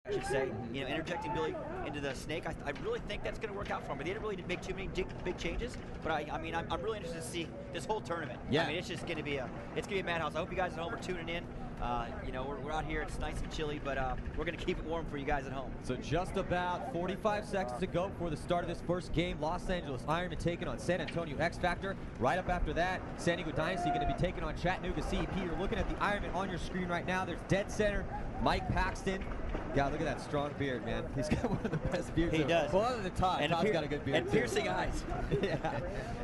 I should say, interjecting Billy into the snake. I really think that's going to work out for him. But they didn't really make too many big changes. But I'm really interested to see this whole tournament. Yeah. I mean, it's just going to be a madhouse. I hope you guys at home are tuning in. We're out here. It's nice and chilly, but we're going to keep it warm for you guys at home. So just about 45 seconds to go before the start of this first game. Los Angeles Ironmen taking on San Antonio XFactor. Right up after that, San Diego Dynasty going to be taking on Chattanooga CEP. You're looking at the Ironmen on your screen right now. There's dead center Mike Paxton. God, look at that strong beard, man. He's got one of the best beards. He does. Well, other than Todd. And Todd's got a good beard. And piercing eyes. Yeah.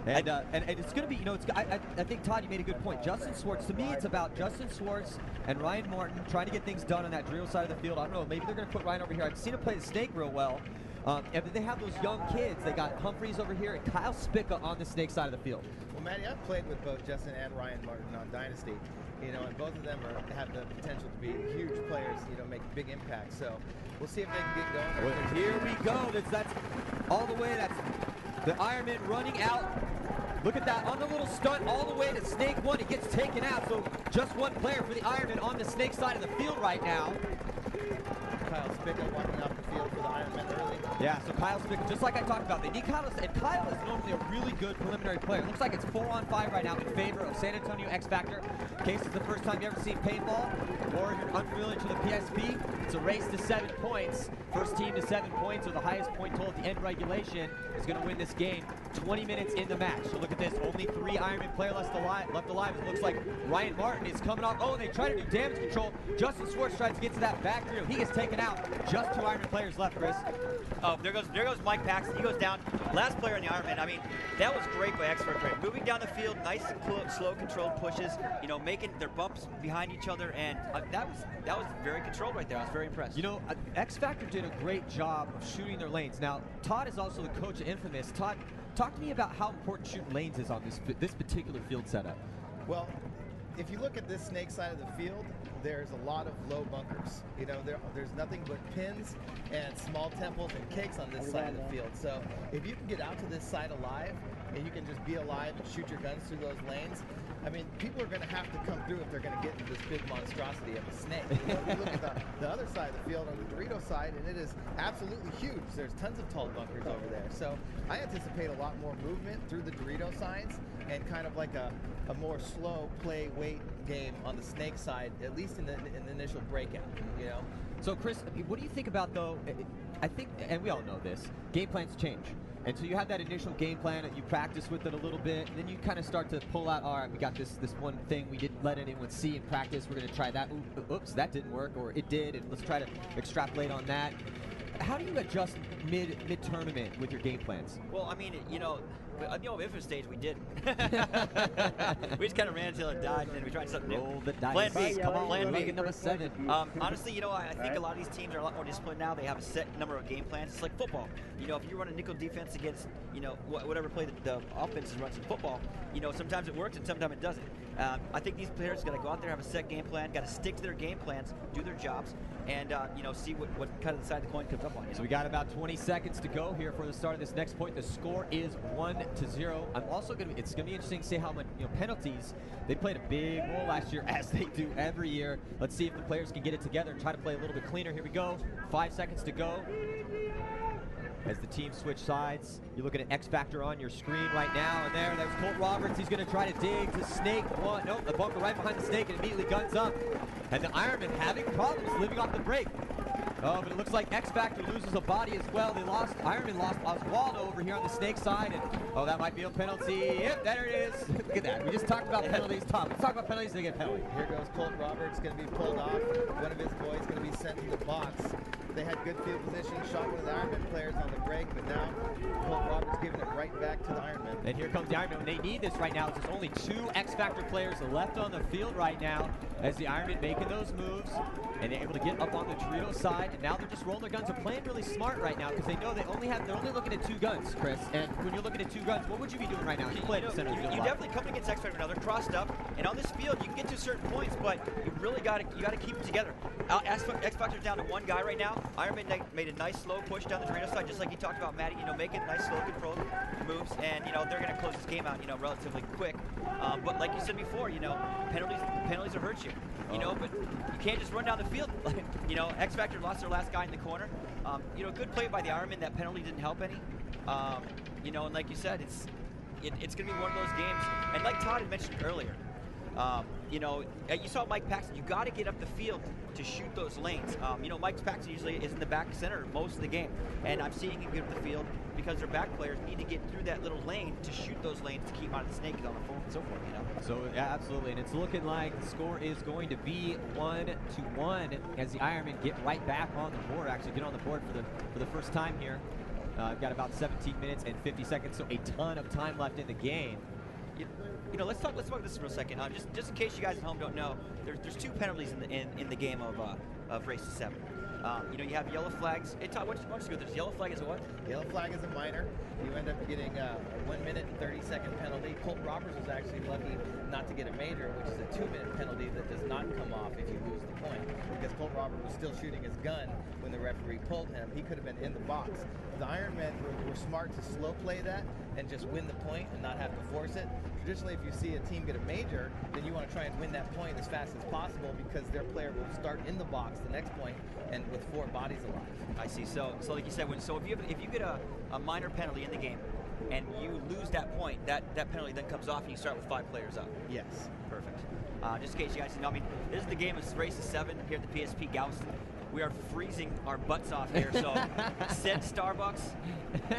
And it's going to be, I think, Todd, you made a good point. Justin Swartz, to me, it's about Justin Swartz and Ryan Martin trying to get things done on that drill side of the field. I don't know, maybe they're going to put Ryan over here. I've seen him play the snake real well. And they have those young kids. They got Humphreys over here and Kyle Spica on the snake side of the field. Well, Matty, I've played with both Justin and Ryan Martin on Dynasty, and both of them have the potential to be huge players, make big impacts. So we'll see if they can get going. Well, here we go. That's all the way. That's the Ironman running out. Look at that on the little stunt all the way to snake one. It gets taken out. So just one player for the Ironman on the snake side of the field right now. Kyle Spica walking off the field for the Ironmen early. Yeah, so Kyle Spica, just like I talked about, they need Kyle, and Kyle is normally a really good preliminary player. It looks like it's 4-on-5 right now in favor of San Antonio XFactor. In case it's the first time you've ever seen paintball, or you're unfamiliar to the PSP, it's a race to 7 points. First team to 7 points, or the highest point total at the end regulation, is going to win this game. 20 minutes in the match. So look at this, only 3 Ironman players left alive. It looks like Ryan Martin is coming off. Oh, they try to do damage control. Justin Swartz tries to get to that back trio. He gets taken out. Just 2 Ironman players left, Chris. Oh, there goes Mike Paxton. He goes down. Last player in the Ironman. I mean, that was great by XFactor. Moving down the field, nice, slow, controlled pushes. Making their bumps behind each other, and that was very controlled right there. I was very impressed. XFactor did a great job of shooting their lanes. Now, Todd is also the coach of Infamous. Todd, talk to me about how important shooting lanes is on this particular field setup. Well, if you look at this snake side of the field, there's a lot of low bunkers. There's nothing but pins and small temples and cakes on this side of the field. So if you can get out to this side alive, and you can just be alive and shoot your guns through those lanes, I mean, people are going to have to come through if they're going to get into this big monstrosity of a snake. You look at the other side of the field on the Dorito side, and it is absolutely huge. There's tons of tall bunkers over there. So I anticipate a lot more movement through the Dorito sides and kind of like a more slow play weight game on the snake side, at least in the initial breakout, So Chris, what do you think about, though, I think, and we all know this, game plans change. And so you have that initial game plan and you practice with it a little bit, and then you kind of start to pull out, all right, we got this one thing we didn't let anyone see in practice, we're going to try that. Oops, that didn't work, or it did, and let's try to extrapolate on that. How do you adjust mid-tournament with your game plans? Well, I mean, Infamous stage we did. We just kind of ran until it died, and then we tried something new. Roll the dice. Plan B, come on, Plan B. number 7. Honestly, I think a lot of these teams are a lot more disciplined now. They have a set number of game plans. It's like football. If you run a nickel defense against, whatever play the offense runs in football, sometimes it works and sometimes it doesn't. I think these players got to go out there, have a set game plan, got to stick to their game plans, do their jobs, and see what kind of side of the coin comes up on you. So we got about 20 seconds to go here for the start of this next point. The score is 1-0. I'm also it's gonna be interesting to see how much penalties. They played a big role last year, as they do every year. Let's see if the players can get it together and try to play a little bit cleaner. Here we go. 5 seconds to go. As the teams switch sides, you're looking at XFactor on your screen right now, and there's Colt Roberts. He's going to try to dig to snake one. Nope, the bunker right behind the snake and immediately guns up. And the Ironmen having problems living off the break. Oh, but it looks like XFactor loses a body as well. Ironman lost Oswaldo over here on the snake side, and oh, that might be a penalty. Yep, there it is. Look at that. We just talked about penalties. Tom, let's talk about penalties. They get a penalty. Here goes Colt Roberts, going to be pulled off. One of his boys going to be sent to the box. They had good field position, shot one of the Ironman players on the break, but now Colt Roberts giving it right back to the Ironman. And here comes the Ironman. They need this right now. There's only 2 XFactor players left on the field right now as the Ironman making those moves, and they're able to get up on the Dorito side, and now they're just rolling their guns. They're playing really smart right now because they know they're only looking at 2 guns, Chris. And when you're looking at 2 guns, what would you be doing right now? You play in the center of the field. You definitely come against XFactor now. They're crossed up, and on this field you can get to certain points, but you really got to keep it together. XFactor's down to 1 guy right now. Ironman made a nice slow push down the Dorado side, just like you talked about, Matty. Making nice slow controlled moves, and they're going to close this game out, relatively quick. But like you said before, penalties will hurt you. But you can't just run down the field. XFactor lost their last guy in the corner. Good play by the Ironman. That penalty didn't help any. And like you said, it's going to be one of those games. And like Todd had mentioned earlier, you saw Mike Paxton. You got to get up the field to shoot those lanes. Mike Paxton usually is in the back center most of the game, and I'm seeing him get up the field because their back players need to get through that little lane to shoot those lanes to keep out of the snake on the phone and so forth. So yeah, absolutely, and it's looking like the score is going to be 1-1 as the Ironmen get right back on the board. Actually, get on the board for the first time here. I've got about 17 minutes and 50 seconds, so a ton of time left in the game. Let's talk this for a second. Just in case you guys at home don't know, there's 2 penalties in the game of race to 7. You have yellow flags. Hey, Todd, why don't you go through this? Yellow flag is a what? Yellow flag is a minor. You end up getting a 1 minute and 30-second penalty. Colt Roberts was actually lucky not to get a major, which is a 2-minute penalty that does not come off if you lose the point. Because Colt Roberts was still shooting his gun when the referee pulled him. He could have been in the box. The Ironmen were smart to slow play that and just win the point and not have to force it. Traditionally, if you see a team get a major, then you want to try and win that point as fast as possible because their player will start in the box the next point and with 4 bodies alive. I see. So like you said, if you get a minor penalty in the game and you lose that point, that penalty then comes off and you start with 5 players up. Yes. Perfect. Just in case you guys know, this is the game of race to 7 here at the PSP Galveston. We are freezing our butts off here, so send Starbucks,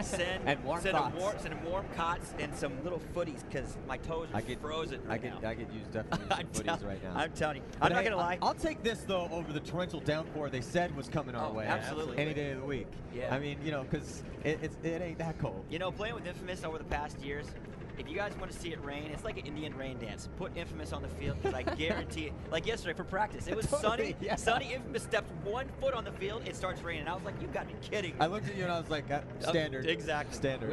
send warm cots and some little footies because my toes are frozen right now. I could use definitely some footies right now. I'm telling you. I'm not going to lie. I'll take this, though, over the torrential downpour they said was coming our way. Absolutely. Any day of the week. Yeah. I mean, because it ain't that cold. Playing with Infamous over the past years, if you guys want to see it rain, it's like an Indian rain dance. Put Infamous on the field because I guarantee it. Like yesterday for practice, it was sunny. Yeah. Sunny. Infamous stepped 1 foot on the field, it starts raining. I was like, you got to be kidding me. I looked at you and I was like, standard. Exactly. Standard.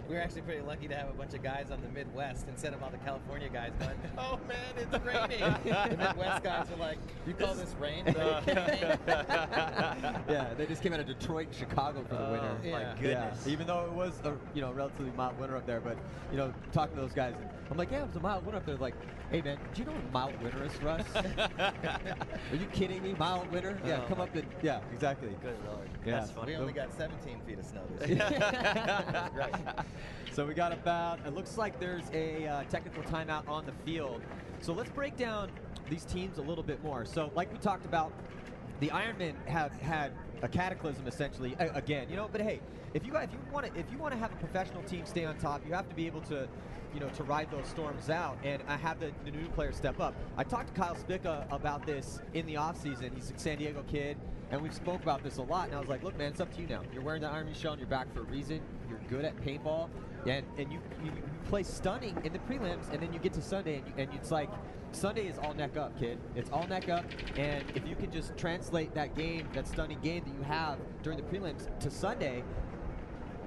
We were actually pretty lucky to have a bunch of guys on the Midwest instead of all the California guys going, oh man, it's raining. The Midwest guys are like, you call this rain? Yeah, they just came out of Detroit and Chicago for the winter. My goodness. Yeah. Even though it was a relatively mild winter up there, but talking to those guys, I'm like, yeah, it was a mild winter up there. Like, hey man, do you know what mild winter is for us? Are you kidding me? Mild winter? Yeah, come up and exactly. Good Lord. Yeah. That's funny. We only got 17 feet of snow this year. That's great. So we got it looks like there's a technical timeout on the field. So let's break down these teams a little bit more. So like we talked about, the Ironmen have had a cataclysm essentially again, but hey, if you want to have a professional team stay on top, you have to be able to to ride those storms out and have the new players step up. I talked to Kyle Spica about this in the offseason. He's a San Diego kid, and we've spoke about this a lot, and I was like, look man, it's up to you now. You're wearing the Ironman shell on your back for a reason. You're good at paintball, and you play stunning in the prelims, and then you get to Sunday, and it's like, Sunday is all neck up, kid. It's all neck up, and if you can just translate that game, that stunning game that you have during the prelims to Sunday,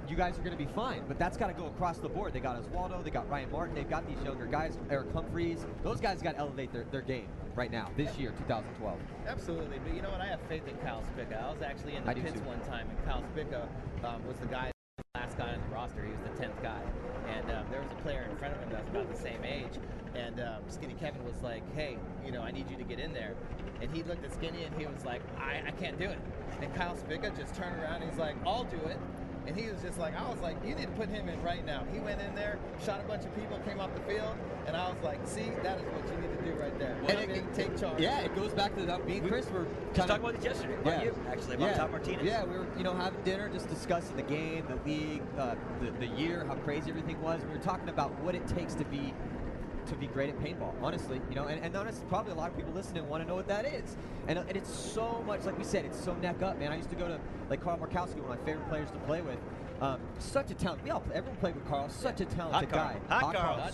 you guys are going to be fine. But that's got to go across the board. They got Oswaldo, they got Ryan Martin, they've got these younger guys, Eric Humphreys. Those guys got to elevate their game right now, this year, 2012. Absolutely, but you know what? I have faith in Kyle Spica. I was actually in the pits one time, and Kyle Spica was the last guy on the roster. He was the 10th guy, and there was a player in front of him that was about the same age, and Skinny Kevin was like, hey, I need you to get in there. And he looked at Skinny and he was like, I can't do it. And Kyle Spica just turned around and he's like, I'll do it. And he was just like, I was like, you need to put him in right now. He went in there, shot a bunch of people, came off the field, and I was like, see, that is what you need to do right there. Take charge. Yeah, it goes back to that. Me and Chris were just talking about this yesterday. About you, actually, about Tom Martinez. Yeah, we were, having dinner, just discussing the game, the league, the year, how crazy everything was. We were talking about what it takes to be great at paintball, honestly, and honestly, probably a lot of people listening want to know what that is, and it's so much, like we said, it's so neck up, man. I used to go to like Carl Markowski, one of my favorite players to play with. Such a talent. Everyone played with Carl. Such a talented guy. Hot Carl.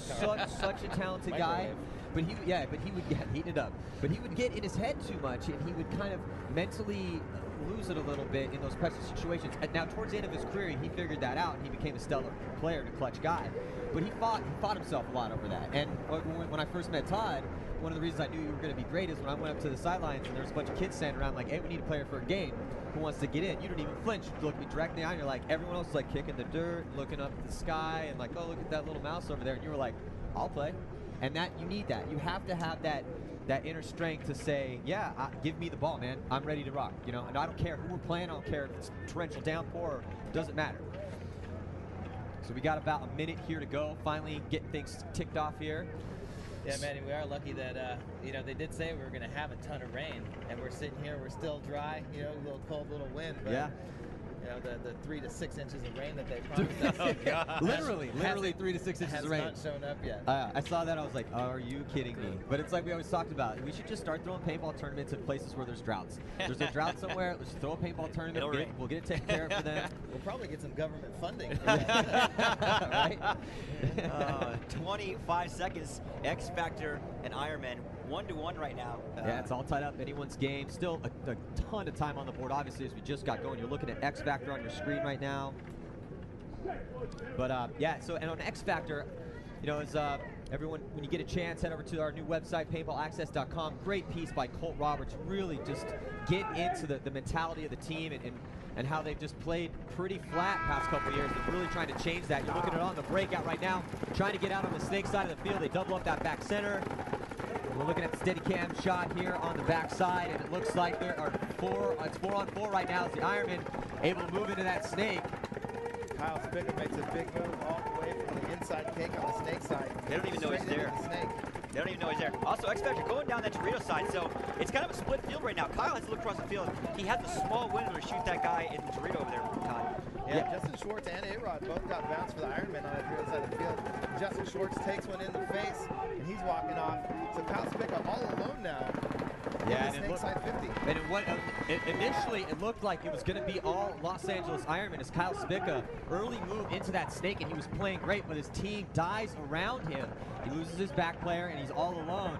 Such a talented guy. But he would heat it up. But he would get in his head too much, and he would kind of mentally lose it a little bit in those pressure situations. And now, towards the end of his career, he figured that out, and he became a stellar player and a clutch guy. But he fought himself a lot over that. And when I first met Todd, one of the reasons I knew you were going to be great is when I went up to the sidelines and there was a bunch of kids standing around like, hey, we need a player for a game. who wants to get in. You don't even flinch. You look me directly on. You're like, everyone else is like kicking the dirt, looking up at the sky, and like, oh, look at that little mouse over there. And you were like, I'll play. And that, you need that. You have to have that inner strength to say, yeah, give me the ball, man. I'm ready to rock, you know. And I don't care who we're playing. I don't care if it's torrential downpour. It doesn't matter. So we got about a minute here to go. Finally getting things ticked off here. Yeah, Manny, we are lucky that, you know, they did say we were going to have a ton of rain, and we're sitting here, we're still dry, you know, a little cold, little wind. But, yeah. you know, the 3 to 6 inches of rain that they promised us. Oh, God. Literally 3 to 6 inches of rain. Has not shown up yet. I saw that. I was like, oh, are you kidding me? But it's like we always talked about. We should just start throwing paintball tournaments in places where the's droughts. There's a drought somewhere. Let's throw a paintball tournament. We'll get it taken care of for them. We'll probably get some government funding for that. Right? 25 seconds. XFactor and Ironmen 1-1 right now. Yeah, it's all tied up. Anyone's game. Still a ton of time on the board. Obviously, as we just got going, you're looking at XFactor on your screen right now. But yeah, so and on XFactor, you know, as everyone, when you get a chance, head over to our new website, paintballaccess.com. Great piece by Colt Roberts. Really just get into the mentality of the team and how they've just played pretty flat past couple years. They're really trying to change that. You're looking at it on the breakout right now, trying to get out on the snake side of the field. They double up that back center. We're looking at the steady cam shot here on the back side, and it looks like there are it's 4-on-4 right now as the Ironmen able to move into that snake. Kyle Spicker makes a big move all the way from the inside kick on the snake side. They don't even know he's there. They don't even know he's there. Also, XFactor going down that Dorito side, so it's kind of a split field right now. Kyle has to look across the field. He has a small window to shoot that guy in the Dorito over there, Todd. Yeah, Justin Schwartz and A-Rod both got bounced for the Ironmen on that Dorito side of the field. Justin Schwartz takes one in the face, and he's walking off. So Kyle Spicker all alone now. Yeah, and snake side 50. And initially, it looked like it was going to be all Los Angeles Ironmen as Kyle Spica early move into that snake, and he was playing great, but his team dies around him. He loses his back player, and he's all alone,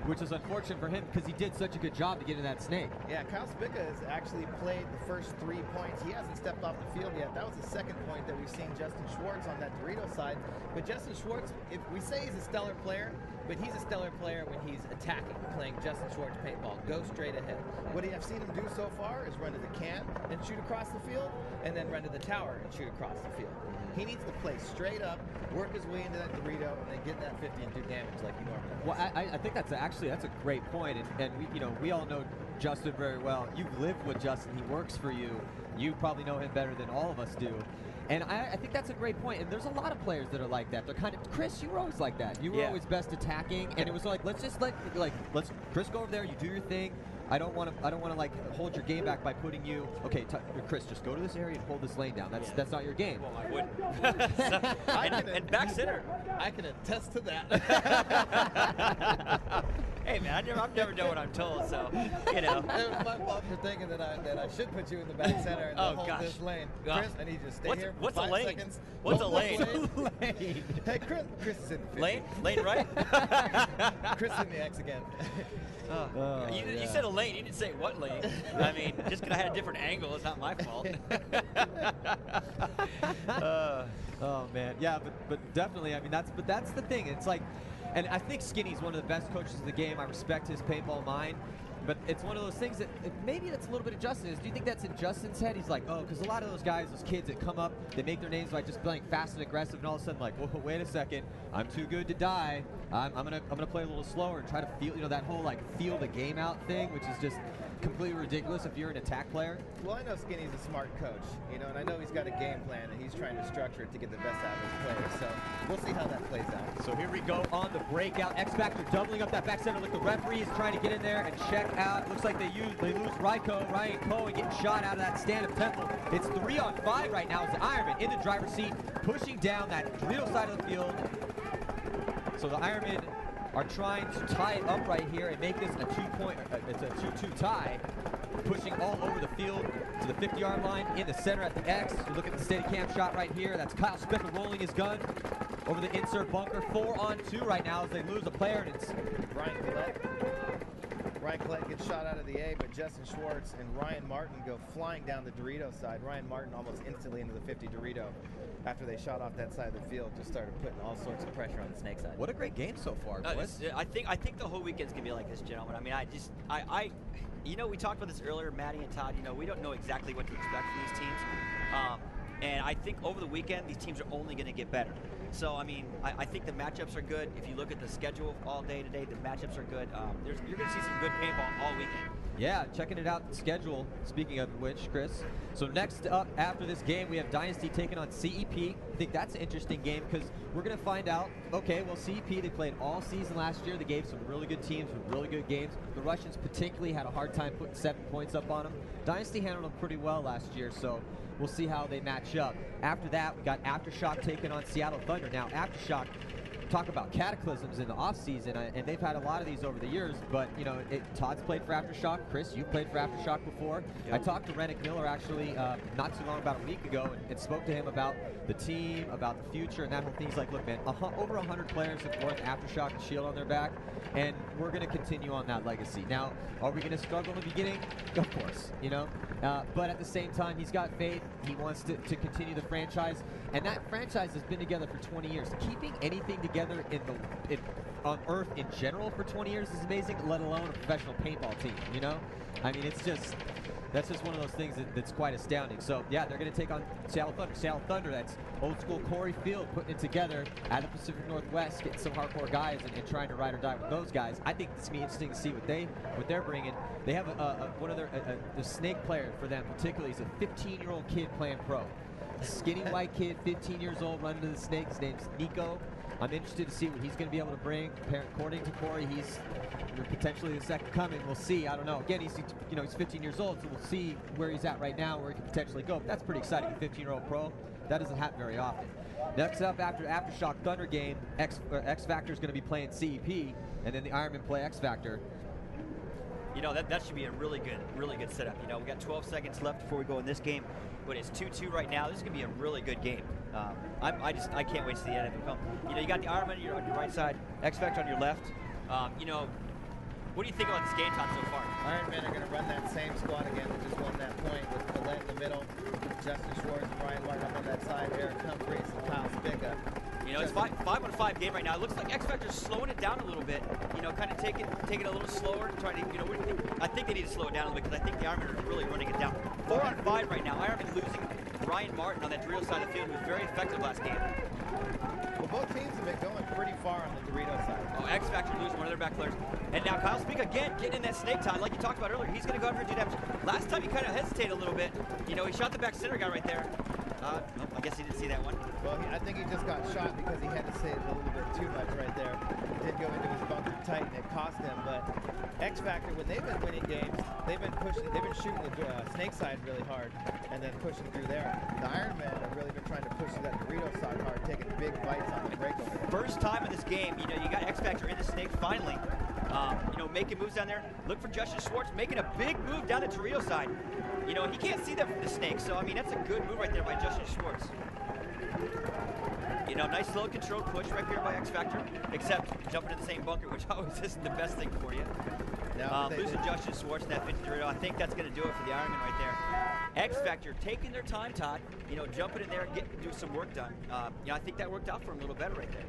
which is unfortunate for him because he did such a good job to get in that snake. Yeah, Kyle Spica has actually played the first 3 points. He hasn't stepped off the field yet. That was the second point that we've seen Justin Schwartz on that Dorito side. But Justin Schwartz, if we say he's a stellar player, but he's a stellar player when he's attacking, playing Justin Schwartz paintball. Go straight ahead. What I've seen him do so far is run to the can and shoot across the field, and then run to the tower and shoot across the field. He needs to play straight up, work his way into that Dorito, and then get in that 50 and do damage like he normally does. Well, I think that's a great point, and we all know Justin very well. You've lived with Justin. He works for you. You probably know him better than all of us do. And I think that's a great point. And there's a lot of players that are like that. They're kind of, Chris, you were always like that. You were always best attacking, and it was like, let's Chris, go over there. You do your thing. I don't want to like hold your game back by putting you. Okay, Chris, just go to this area and hold this lane down. That's not your game. Well, I wouldn't. and back center. I can attest to that. Hey man, I've never done what I'm told, so you know. It was my fault for thinking that I should put you in the back center and hold this lane. Chris, I need you to stay here for 5 seconds. What's a lane? Hey, Chris is in the 50. Lane right? Chris in the X again. You said a lane. You didn't say what lane. I mean, just because I had a different angle, it's not my fault. Oh man, yeah, but definitely. I mean, that's the thing. It's like. And I think Skinny's one of the best coaches in the game. I respect his paintball mind. But it's one of those things that maybe that's a little bit of Justin's. Do you think that's in Justin's head? He's like, oh, because a lot of those guys, those kids that come up, they make their names by just playing fast and aggressive, and all of a sudden, like, whoa, wait a second, I'm too good to die. I'm gonna play a little slower and try to feel, that whole like feel the game out thing, which is just completely ridiculous if you're an attack player. Well, I know Skinny's a smart coach, and I know he's got a game plan, and he's trying to structure it to get the best out of his players. So we'll see how that plays out. So here we go on the breakout. XFactor doubling up that back center. Look, the referee is trying to get in there and check out. Looks like they lose Ryan Coe, and getting shot out of that stand of Temple. It's 3-on-5 right now as the Ironmen in the driver's seat, pushing down that Dorito side of the field. So the Ironmen are trying to tie it up right here and make this a 2-point, it's a 2-2 tie, pushing all over the field to the 50-yard line in the center at the X. You look at the steady cam shot right here. That's Kyle Spicker rolling his gun over the insert bunker. 4-on-2 right now as they lose a player, and it's Ryan Collette gets shot out of the A, but Justin Schwartz and Ryan Martin go flying down the Dorito side. Ryan Martin almost instantly into the 50 Dorito after they shot off that side of the field, just started putting all sorts of pressure on the snake side. What a great game so far, boys. I think the whole weekend's gonna be like this, gentlemen. I mean, you know, we talked about this earlier, Maddie and Todd. You know, we don't know exactly what to expect from these teams, and I think over the weekend these teams are only going to get better. So I mean, I think the matchups are good. If you look at the schedule all day today, the matchups are good. You're going to see some good paintball all weekend. Yeah, checking it out, the schedule, speaking of which, Chris. So next up after this game, we have Dynasty taking on CEP. I think that's an interesting game because we're going to find out, okay, well, CEP, they played all season last year. They gave some really good teams with really good games. The Russians particularly had a hard time putting 7 points up on them. Dynasty handled them pretty well last year, so we'll see how they match up. After that, we got Aftershock taking on Seattle Thunder. Now, Aftershock, talk about cataclysms in the offseason, and they've had a lot of these over the years, but, you know, Todd's played for Aftershock. Chris, you played for Aftershock before. Yep. I talked to Rennick Miller, actually, not too long, about a week ago, and spoke to him about the team, about the future, and that whole thing. He's like, look, man, over 100 players have worn Aftershock and Shield on their back, and we're going to continue on that legacy. Now, are we going to struggle in the beginning? Of course, you know, but at the same time, he's got faith. He wants to continue the franchise, and that franchise has been together for 20 years. Keeping anything together on Earth in general for 20 years is amazing, let alone a professional paintball team, you know? I mean, that's just one of those things that's quite astounding. So, yeah, they're going to take on Seattle Thunder. Seattle Thunder, that's old school Corey Field, putting it together at the Pacific Northwest, getting some hardcore guys and trying to ride or die with those guys. I think it's going to be interesting to see what they're bringing. They have one of the snake player for them particularly is a 15-year-old kid playing pro. A skinny white kid, 15 years old, running to the snake. His name's Nico. I'm interested to see what he's going to be able to bring. According to Corey, he's potentially the second coming. We'll see. I don't know. Again, he's 15 years old, so we'll see where he's at right now, where he could potentially go. But that's pretty exciting. A 15-year-old pro, that doesn't happen very often. Next up, after Aftershock Thunder game, XFactor is going to be playing CEP, and then the Ironmen play XFactor. You know, that should be a really good setup. You know, we got 12 seconds left before we go in this game, but it's 2-2 right now. This is going to be a really good game. I can't wait to see the end of it come. You know, you got the Ironmen on your right side, XFactor on your left. You know, what do you think about this game, Todd, so far? Ironmen are going to run that same squad again that just won that point with Collette in the middle, Justin Schwartz and Ryan Martin up on that side, Eric Humphreys and Kyle Spica. You know, it's 5-on-5 game right now. It looks like XFactor's slowing it down a little bit. You know, kind of take it a little slower, trying to, you know, what do you think? I think they need to slow it down a little bit because I think the Ironmen are really running it down. 4-on-5 right now. Ironmen losing Ryan Martin on that Dorito side of the field, who was very effective last game. Well, both teams have been going pretty far on the Dorito side. Oh, XFactor losing one of their back players. And now Kyle Spica again getting in that snake tie, like you talked about earlier. He's going to go out here and do damage. Last time he kind of hesitated a little bit. You know, he shot the back center guy right there. Oh, I guess he didn't see that one. Well, I think he just got shot because he hesitated a little bit too much right there. He did go into his bunker tight, and it cost him. But XFactor, when they've been winning games, they've been shooting the snake side really hard, and then pushing through there. The Ironmen have really been trying to push through that Dorito side hard, taking big bites on the breakover. First time in this game, you know, you got XFactor in the snake finally. You know, making moves down there. Look for Justin Schwartz making a big move down the Dorito side. You know, he can't see them from the snake, so I mean that's a good move right there by Justin Schwartz. You know, nice slow controlled push right here by XFactor, except jumping in the same bunker, which always isn't the best thing for you. Losing Justin Schwartz in that 50 Dorito, I think that's going to do it for the Ironmen right there. XFactor taking their time, Todd. You know, jumping in there and do some work done. You know, I think that worked out for him a little better right there.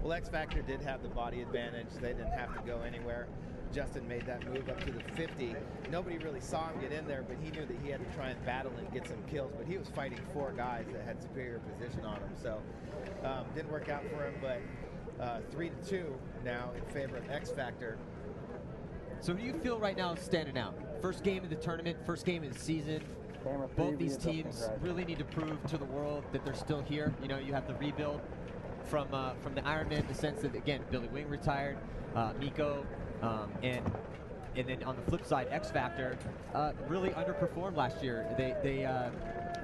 Well, XFactor did have the body advantage. They didn't have to go anywhere. Justin made that move up to the 50. Nobody really saw him get in there, but he knew that he had to try and battle and get some kills. But he was fighting 4 guys that had superior position on him. So didn't work out for him, but 3-2 now in favor of XFactor. So who do you feel right now is standing out? First game of the tournament, first game of the season. Both these teams really need to prove to the world that they're still here. You know, you have the rebuild from the Ironmen in the sense that, again, Billy Wing retired, Miko, and then on the flip side, XFactor really underperformed last year. They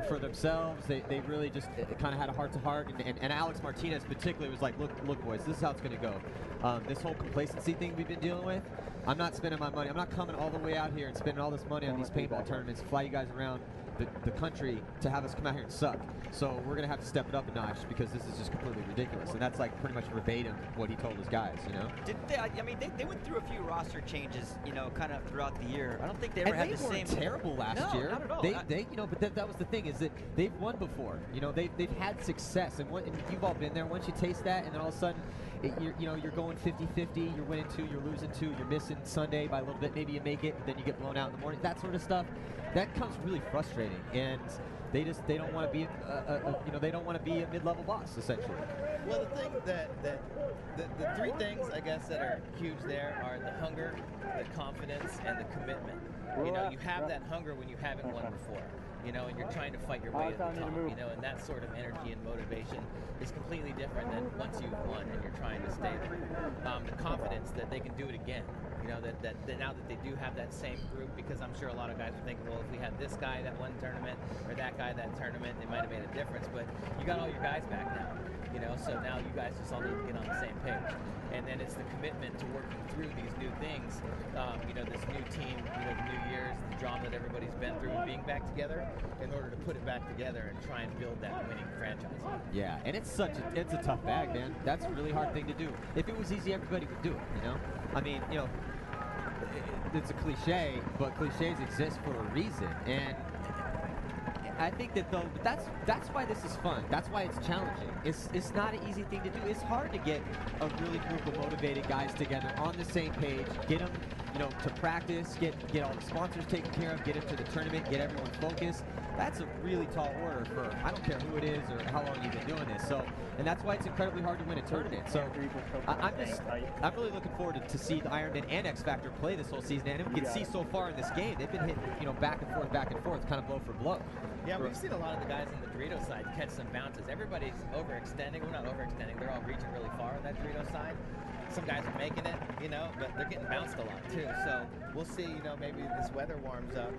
for themselves, they really just kind of had a heart-to-heart, and Alex Martinez particularly was like, look boys, this is how it's going to go. This whole complacency thing we've been dealing with, I'm not spending my money. I'm not coming all the way out here and spending all this money on these paintball tournaments, fly you guys around the country to have us come out here and suck. So we're gonna have to step it up a notch because this is just completely ridiculous. And that's like pretty much verbatim what he told his guys, you know. Did they? I mean, they went through a few roster changes, you know, kind of throughout the year. I don't think they ever had the same. They weren't terrible last year. Not at all. They you know, but that was the thing, is that they've won before. You know, they've had success, and you've all been there. Once you taste that, and then all of a sudden, you're going 50-50. You're winning 2, you're losing 2, you're missing Sunday by a little bit. Maybe you make it, and then you get blown out in the morning. That sort of stuff, that comes really frustrating, and they don't want to be they don't want to be a mid-level boss essentially. Well, the thing the 3 things I guess that are huge there are the hunger, the confidence, and the commitment. You know, you have that hunger when you haven't won before. You know, and you're trying to fight your way to the top, you know, and that sort of energy and motivation is completely different than once you've won and you're trying to stay there. The confidence that they can do it again, you know, that now that they do have that same group, because I'm sure a lot of guys are thinking, well, if we had this guy that won tournament or that guy that tournament, it might have made a difference, but you got all your guys back now, you know, so now you guys just all need to get on the same page. And then it's the commitment to working through these new things, you know, this new team, you know, the new years, the drama that everybody's been through, and being back together in order to put it back together and try and build that winning franchise. Yeah, and it's a tough bag, man. That's a really hard thing to do. If it was easy, everybody would do it, you know? I mean, you know, it's a cliche, but cliches exist for a reason. And I think that that's why this is fun. That's why it's challenging. It's not an easy thing to do. It's hard to get a really group of motivated guys together on the same page, get them, you know, to practice, get all the sponsors taken care of, get them to the tournament, get everyone focused. That's a really tall order for, I don't care who it is or how long you've been doing this. So, and that's why it's incredibly hard to win a tournament. So I'm really looking forward to see the Ironmen and XFactor play this whole season. And we can see so far in this game, they've been hitting, you know, back and forth, kind of blow for blow. Yeah, we've seen a lot of the guys on the Dorito side catch some bounces. Everybody's overextending. We're not overextending. They're all reaching really far on that Dorito side. Some guys are making it, you know, but they're getting bounced a lot too. So we'll see, you know, maybe this weather warms up.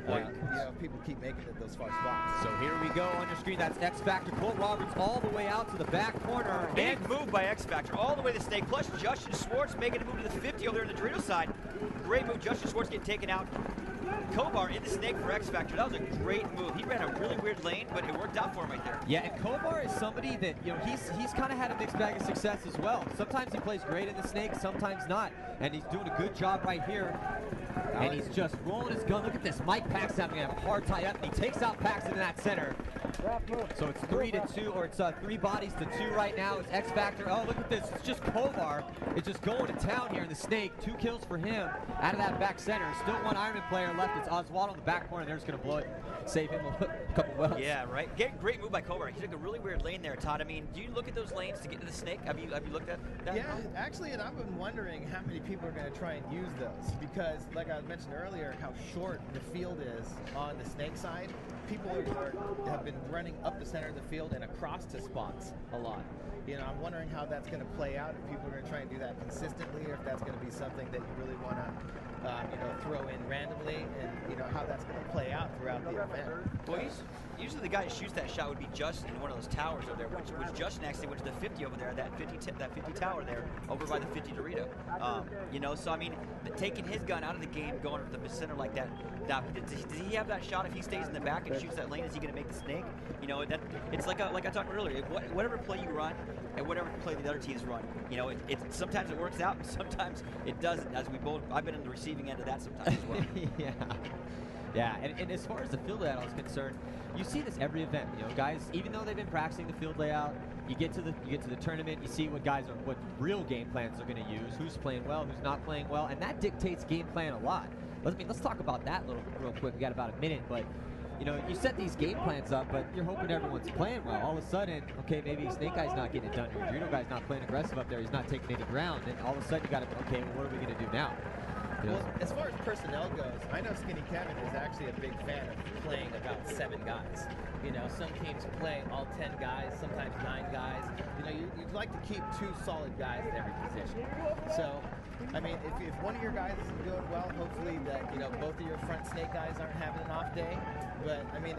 You know, people keep making it those far spots. So here we go on your screen. That's XFactor. Cole Roberts all the way out to the back corner. Big move by XFactor all the way to the snake. Plus Justin Schwartz making a move to the 50 over there on the Dorito side. Great move. Justin Schwartz getting taken out. Kovar in the snake for XFactor. That was a great move. He ran a really weird lane, but it worked out for him right there. Yeah, and Kovar is somebody that, you know, he's kind of had a mixed bag of success as well. Sometimes he plays great in the snake, sometimes not. And he's doing a good job right here. And he's just rolling his gun. Look at this. Mike Paxton having a hard time. Yep, he takes out Paxton in that center. So it's 3-2, or it's 3 bodies to 2 right now. It's XFactor. Oh, look at this. It's just Kovar. It's just going to town here in the snake. 2 kills for him out of that back center. Still one Ironman player left. It's Oswald on the back corner. They're just going to blow it. Save him a couple wells. Yeah, right. Great move by Kovar. He took a really weird lane there, Todd. I mean, do you look at those lanes to get to the snake? Have you looked at that? Yeah, actually, and I've been wondering how many people are going to try and use those, because, like I mentioned earlier, how short the field is on the snake side. People have been running up the center of the field and across to spots a lot. You know, I'm wondering how that's going to play out, if people are going to try and do that consistently, or if that's going to be something that you really want to, you know, throw in randomly, and, you know, how that's going to play out throughout the event. Well, usually the guy who shoots that shot would be Justin in one of those towers over there, which Justin actually went to the 50 over there, that 50 tower there, over by the 50 Dorito. You know, so I mean, taking his gun out of the game, going to the center like that. Now, does he have that shot if he stays in the back and shoots that lane? Is he going to make the snake? You know, it's like I talked about earlier. Whatever play you run and whatever play the other teams run, you know, sometimes it works out, and sometimes it doesn't. I've been in the receiving end of that sometimes as well. Yeah, and as far as the field layout is concerned, you see this every event. You know, guys, even though they've been practicing the field layout, you get to the tournament, you see what real game plans they're going to use, who's playing well, who's not playing well, and that dictates game plan a lot. Let's talk about that real quick. We got about a minute, but you know, you set these game plans up, but you're hoping everyone's playing well. All of a sudden, okay, maybe Snake Eye's not getting it done. Your Dorito guy's not playing aggressive up there. He's not taking any ground, and all of a sudden you got to, okay, well, what are we going to do now? You know? Well, as far as personnel goes, I know Skinny Kevin is actually a big fan of playing about 7 guys. You know, some teams play all 10 guys, sometimes 9 guys. You know, you'd like to keep 2 solid guys at every position. So I mean, if one of your guys isn't doing well, hopefully that, you know, both of your front snake guys aren't having an off day. But I mean,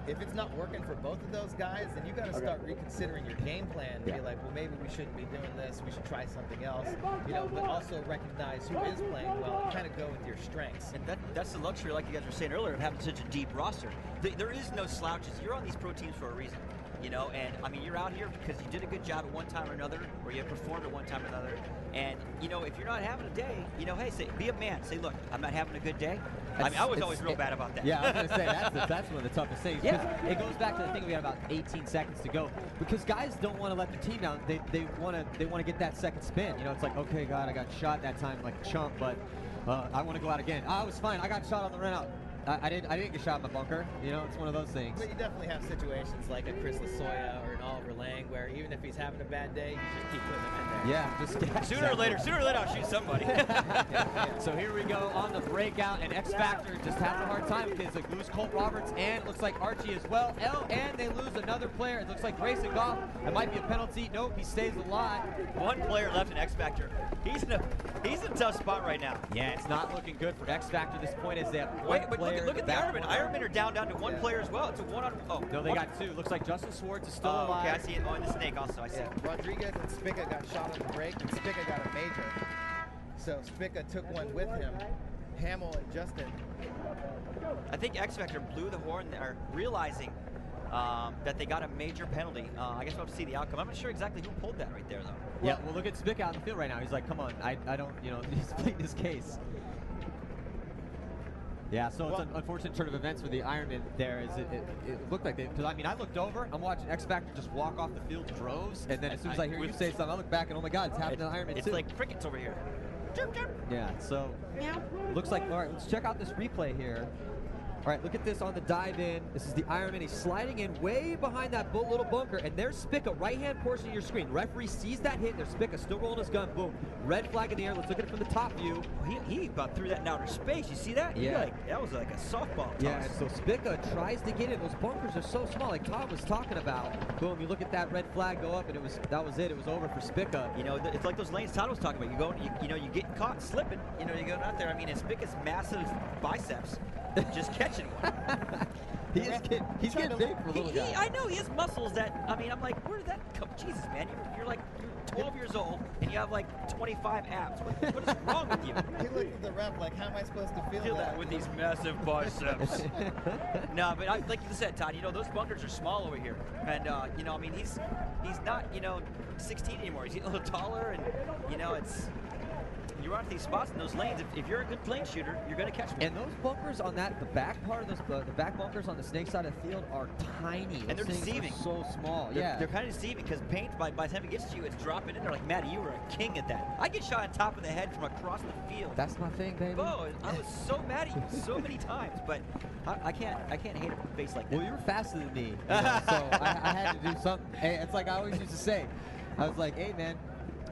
if it's not working for both of those guys, then you got to start reconsidering your game plan and be like, well, maybe we shouldn't be doing this. We should try something else. You know, but also recognize who is playing well and kind of go with your strengths. And that's the luxury, like you guys were saying earlier, of having such a deep roster. There is no slouches. You're on these pro teams for a reason. You know, and I mean, you're out here because you did a good job at one time or another, or you performed at one time or another. And, you know, if you're not having a day, you know, hey, be a man. Say, look, I'm not having a good day. I mean, I was always real bad about that. Yeah, I was going to say, that's one of the toughest things. Yeah. It goes back to the thing we had about 18 seconds to go. Because guys don't want to let the team down. They want to get that second spin. You know, it's like, okay, God, I got shot that time like a chump, but I want to go out again. I was fine. I got shot on the run out. I didn't get shot in my bunker. You know, it's one of those things. But you definitely have situations like a Chris Lasoya or an Oliver Lang where even if he's having a bad day, you just keep putting him in there. Yeah, just sooner or later, I'll shoot somebody. So here we go on the breakout, and XFactor just has a hard time because they lose Colt Roberts and it looks like Archie as well. And they lose another player. It looks like Grayson Goff. It might be a penalty. Nope, he stays alive. One player left in XFactor. He's in a tough spot right now. Yeah, it's not looking good for XFactor at this point as they have one Wait, but player. look at the Ironmen. Ironmen are down to one player as well. It's a one on. Oh, no, they got two. Looks like Justin Swartz is still alive. Okay, I see it. Oh, and the snake also. I see. Yeah. Rodriguez and Spica got shot on the break, and Spica got a major. So Spica took one with him. Hamill and Justin. I think XFactor blew the horn there, realizing that they got a major penalty. I guess we'll have to see the outcome. I'm not sure exactly who pulled that right there, though. Yeah, well, look at Spica out in the field right now. He's like, come on, I don't, you know, he's pleading his case. Yeah, so it's an unfortunate turn of events for the Ironmen there. It looked like because I mean, I looked over, I'm watching XFactor just walk off the field droves, and then as soon as I hear you say something, I look back and oh my God, it's happening to Ironmen too. It's like crickets over here. Chirp, chirp. Yeah, so looks like, all right, let's check out this replay here. All right, look at this on the dive in. This is the Ironman. He's sliding in way behind that little bunker, and there's Spica, right-hand portion of your screen. Referee sees that hit. There's Spica still rolling his gun. Boom. Red flag in the air. Let's look at it from the top view. He about threw that in outer space. You see that? Yeah. That was like a softball toss. Yeah, and so Spica tries to get it. Those bunkers are so small, like Tom was talking about. Boom, you look at that red flag go up, and that was it. It was over for Spica. You know, it's like those lanes Todd was talking about. You get caught slipping. You know, you go out there. I mean, it's Spica's massive biceps. Just catching one. He's getting big for a little guy. I know, he has muscles that, I mean, I'm like, where did that come? Jesus, man, you're 12 years old, and you have like 25 abs. What is wrong with you? He looked at the rep like, how am I supposed to feel that? With these massive biceps. No, but like you said, Todd, you know, those bunkers are small over here. And, you know, I mean, he's not, you know, 16 anymore. He's a little taller, and, you know, you're on these spots in those lanes. If you're a good plane shooter, you're going to catch one. And those bunkers on the back part of the back bunkers on the snake side of the field are tiny. And they're deceiving. So small. They're kind of deceiving because paint, by the time it gets to you, it's dropping in there. Like, Matty, you were a king at that. I get shot on top of the head from across the field. That's my thing, baby. Oh, I was so mad at you so many times, but I can't hate a face like that. Well, you were faster than me, you know, so I had to do something. Hey, it's like I always used to say. I was like, hey, man,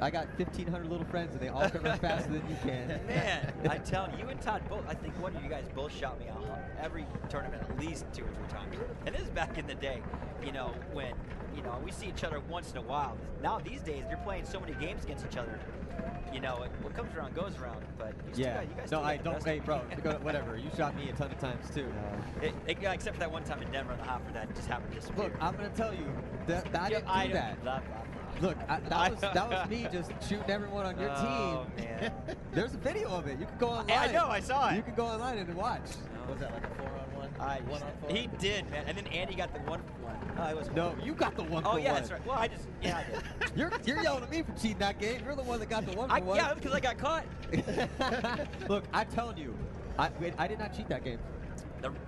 I got 1,500 little friends, and they all can run faster than you can. Man, I'm telling you, and Todd both, I think one of you guys both shot me out every tournament at least 2 or 3 times. And this is back in the day, you know, when, you know, we see each other once in a while. Now, these days, you're playing so many games against each other. You know, what comes around goes around. But you guys no, I don't. Hey, bro, whatever. You shot me a ton of times too. Except for that one time in Denver on the hopper that just happened to disappear. Look, I'm gonna tell you that I didn't do that. Look, that was me just shooting everyone on your team. Man. There's a video of it. You can go online. I know, I saw it. You can go online and watch. Was that like a 4-on-1? 1-on-4? He did, man. And then Andy got the 1-for-1. No, you got the 1-for-1. Oh, yeah, that's right. Well, I did. You're yelling at me for cheating that game. You're the one that got the 1-for-1. Yeah, because I got caught. Look, I'm telling you, I did not cheat that game.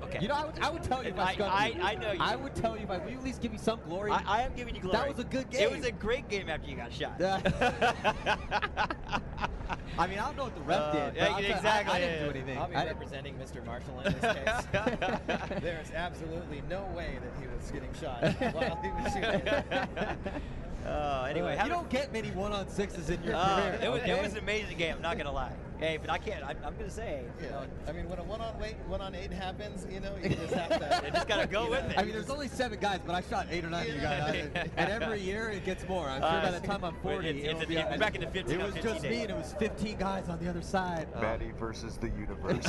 Okay. You know, I would tell you if I scrubbed you. I know you. I would tell you if will you at least give me some glory? I am giving you glory. That was a good game. It was a great game after you got shot. I mean, I don't know what the rep did. Yeah, exactly. I didn't do anything. I'll be representing Mr. Marshall in this case. There is absolutely no way that he was getting shot while he was shooting. Anyway, you don't get many 1-on-6s in your career. It was an amazing game. I'm not gonna lie. Hey, but I can't. I'm gonna say. Yeah. You know, I mean, when a 1-on-8 happens, you know, you just have to. You just gotta go with it. I mean, there's only 7 guys, but I shot 8 or 9 of you guys. And every year it gets more. I'm sure by the time I'm 40, back in the 15. It was just me, and it was 15 guys on the other side. Maddie versus the universe.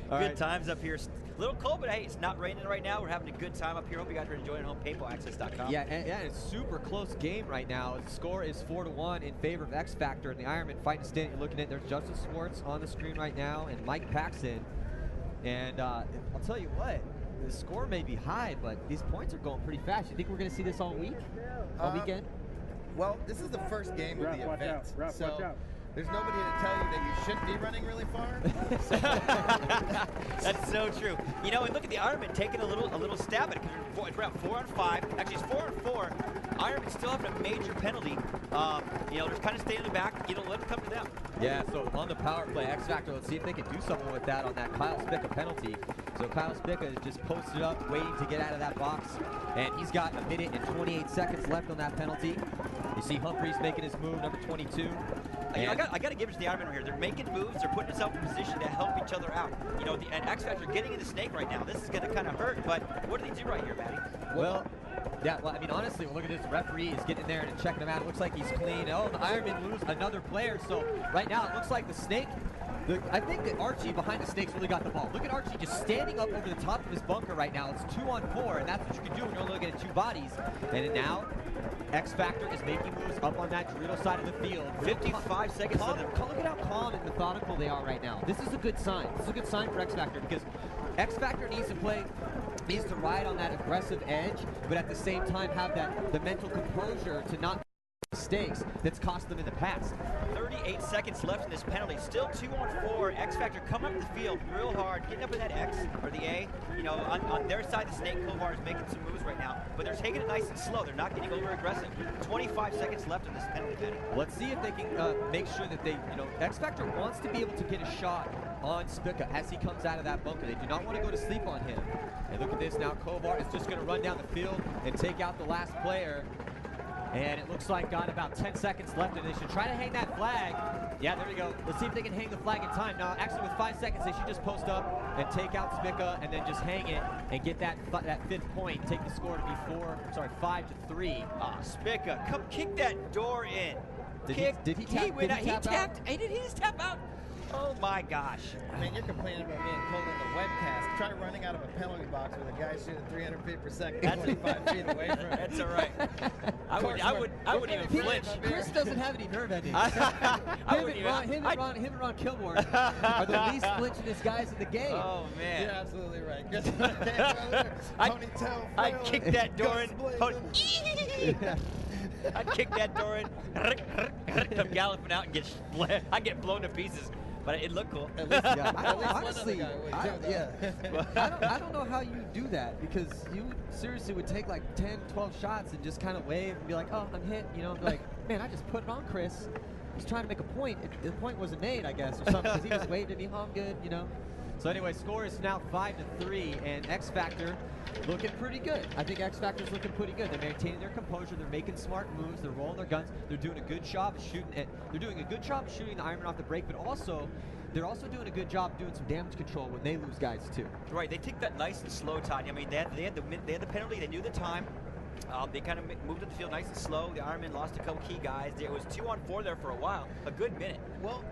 Good times up here. A little cold, but hey, it's not raining right now. We're having a good time up here. Hope you guys are enjoying it home. PaintballAccess.com. Yeah, and it's super close game right now. The score is 4-1 in favor of XFactor and the Ironmen fighting to stand. You're looking at there's Justin Swartz on the screen right now and Mike Paxson. And I'll tell you what, the score may be high, but these points are going pretty fast. You think we're going to see this all week? All weekend? Well, this is the first game of the event. So there's nobody to tell you that you shouldn't be running really far. That's so true. You know, and look at the Ironmen taking a little stab at it because we're at 4 on 5. Actually, it's 4 on 4. Ironmen still having a major penalty. You know, they're kind of staying in the back. You know, let it come to them. Yeah, so on the power play, XFactor, let's see if they can do something with that on that Kyle Spica penalty. So Kyle Spica is just posted up, waiting to get out of that box. And he's got 1 minute and 28 seconds left on that penalty. You see Humphreys making his move, number 22. You know, I got to give it to the Ironmen right here. They're making moves. They're putting themselves in position to help each other out. You know, and XFactor getting in the snake right now. This is going to kind of hurt, but what do they do right here, Matty? Well, yeah, well, I mean, honestly, look at this. Referee is getting in there and checking him out. It looks like he's clean. Oh, the Ironmen lose another player. So right now, it looks like the snake. I think that Archie behind the snakes really got the ball. Look at Archie just standing up over the top of his bunker right now. It's 2 on 4, and that's what you can do when you're only looking at 2 bodies. And now, XFactor is making moves up on that Dorito side of the field. 55 seconds left. Look at how calm and methodical they are right now. This is a good sign. This is a good sign for XFactor because XFactor needs to ride on that aggressive edge, but at the same time have the mental composure to not mistakes that's cost them in the past. 38 seconds left in this penalty. Still 2 on 4. XFactor coming up the field real hard, getting up in that X or the A. You know, on their side, the snake Kovar is making some moves right now, but they're taking it nice and slow. They're not getting over aggressive. 25 seconds left in this penalty, Penny. Let's see if they can make sure that they, you know, XFactor wants to be able to get a shot on Spica as he comes out of that bunker. They do not want to go to sleep on him. And look at this now. Kovar is just going to run down the field and take out the last player. And it looks like got about 10 seconds left, and they should try to hang that flag. Yeah, there we go. Let's see if they can hang the flag in time. Now, actually, with 5 seconds, they should just post up and take out Spica, and then just hang it and get that 5th point. Take the score to be 5-3. Ah, Spica, come kick that door in. Did he tap out? Did he just tap out? Oh my gosh. Man, you're complaining about being cold in the webcast. Try running out of a penalty box with a guy shooting 300 feet per second, 25 feet away from it. That's all right. I wouldn't even flinch. Chris doesn't have any nerve endings. Him and Ron Kilmore are the least flinchingest guys in the game. Oh man. You're absolutely right. I'd kick that door in. I'd kick that door in. Come galloping out and I'd get blown to pieces. But it looked cool. At least, honestly, I don't know how you do that, because you seriously would take like 10, 12 shots and just kind of wave and be like, oh, I'm hit, you know, be like, man, I just put it on Chris. He's trying to make a point. The point wasn't made, I guess, or something, because he just waved at me, I'm good, you know. So anyway, score is now 5-3, and XFactor looking pretty good. I think XFactor's looking pretty good. They're maintaining their composure. They're making smart moves. They're rolling their guns. They're doing a good job of shooting. They're doing a good job of shooting the Ironmen off the break, but also they're also doing a good job doing some damage control when they lose guys too. Right. They take that nice and slow time. I mean, they had the penalty. They knew the time. They kind of moved to the field nice and slow. The Ironmen lost a couple key guys. It was 2 on 4 there for a while, a good minute. Well,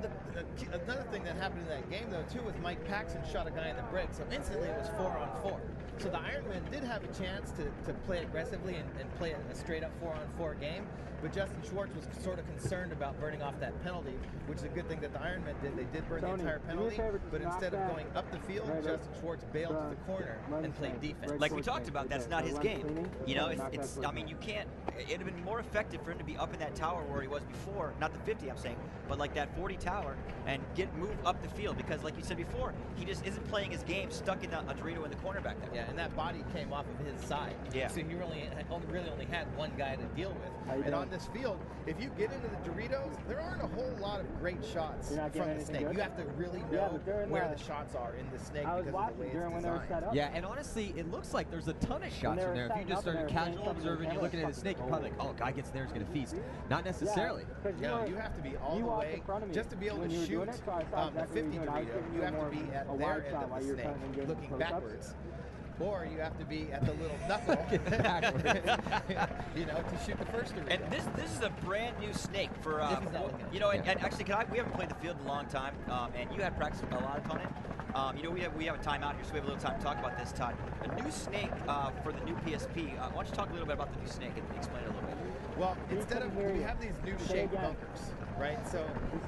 another thing that happened in that game, though, too, was Mike Paxson shot a guy in the brick, so instantly it was 4 on 4. So the Ironmen did have a chance to play aggressively and play a straight-up 4 on 4 game, but Justin Schwartz was sort of concerned about burning off that penalty, which is a good thing that the Ironmen did. They did burn the entire penalty, but instead of going up the field, Justin Schwartz bailed to the corner and played defense. Like we talked about, that's not his game. You know, I mean, you can't. It'd have been more effective for him to be up in that tower where he was before, not the 50, I'm saying, but like that 40 tower, and move up the field, because like you said before, he just isn't playing his game stuck in a Dorito in the corner back there. Yeah, Yeah, and that body came off of his side. Yeah. So he really only had one guy to deal with. And on this field, if you get into the Doritos, there aren't a whole lot of great shots from the snake. You have to really know where the shots are in the snake because of the way it's designed. Yeah, and honestly, it looks like there's a ton of shots in there. If you just are a casual observer and you're looking at the snake, you're probably like, oh, guy gets in there, he's going to feast. Not necessarily. No, you have to be all the way, just to be able to shoot the 50 Dorito, you have to be at their end of the snake, looking backwards. Or you have to be at the little knuckle, you know, to shoot the first Dorito. And this is a brand new snake for, you know, and actually, we haven't played the field in a long time, and you had practiced a lot on it. You know, we have a timeout here, so we have a little time to talk about this, Todd. A new snake for the new PSP. Why don't you talk a little bit about the new snake and explain it a little bit? Well, instead of, we have these new shaped bunkers, right? So the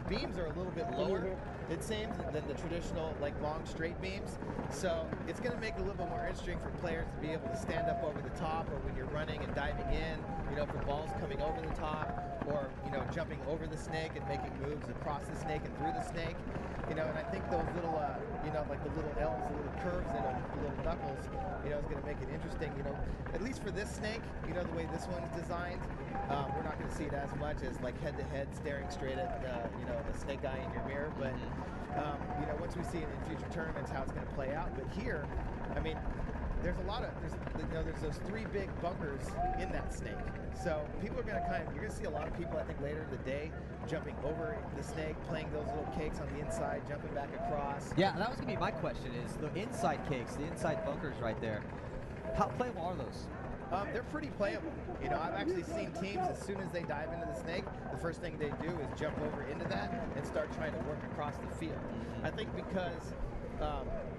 beams are a little bit lower, it seems, than the traditional like long straight beams. So it's going to make it a little bit more interesting for players to be able to stand up over the top, or when you're running and diving in, you know, for balls coming over the top, or, you know, jumping over the snake and making moves across the snake and through the snake. You know, and I think those little, you know, like the little L's, the little curves in them, the little knuckles, you know, is going to make it interesting. You know, at least for this snake, you know, the way this one's designed, we're not going to see it as much as like head-to-head staring straight at, you know, the snake eye in your mirror. But, you know, once we see it in future tournaments, how it's going to play out. But here, I mean, there's a lot of, there's those three big bunkers in that snake. So people are going to you're going to see a lot of people, I think, later in the day jumping over the snake, playing those little cakes on the inside, jumping back across. Yeah, that was going to be my question, is the inside cakes, the inside bunkers right there, how playable are those? They're pretty playable. You know, I've actually seen teams, as soon as they dive into the snake, the first thing they do is jump over into that and start trying to work across the field. I think because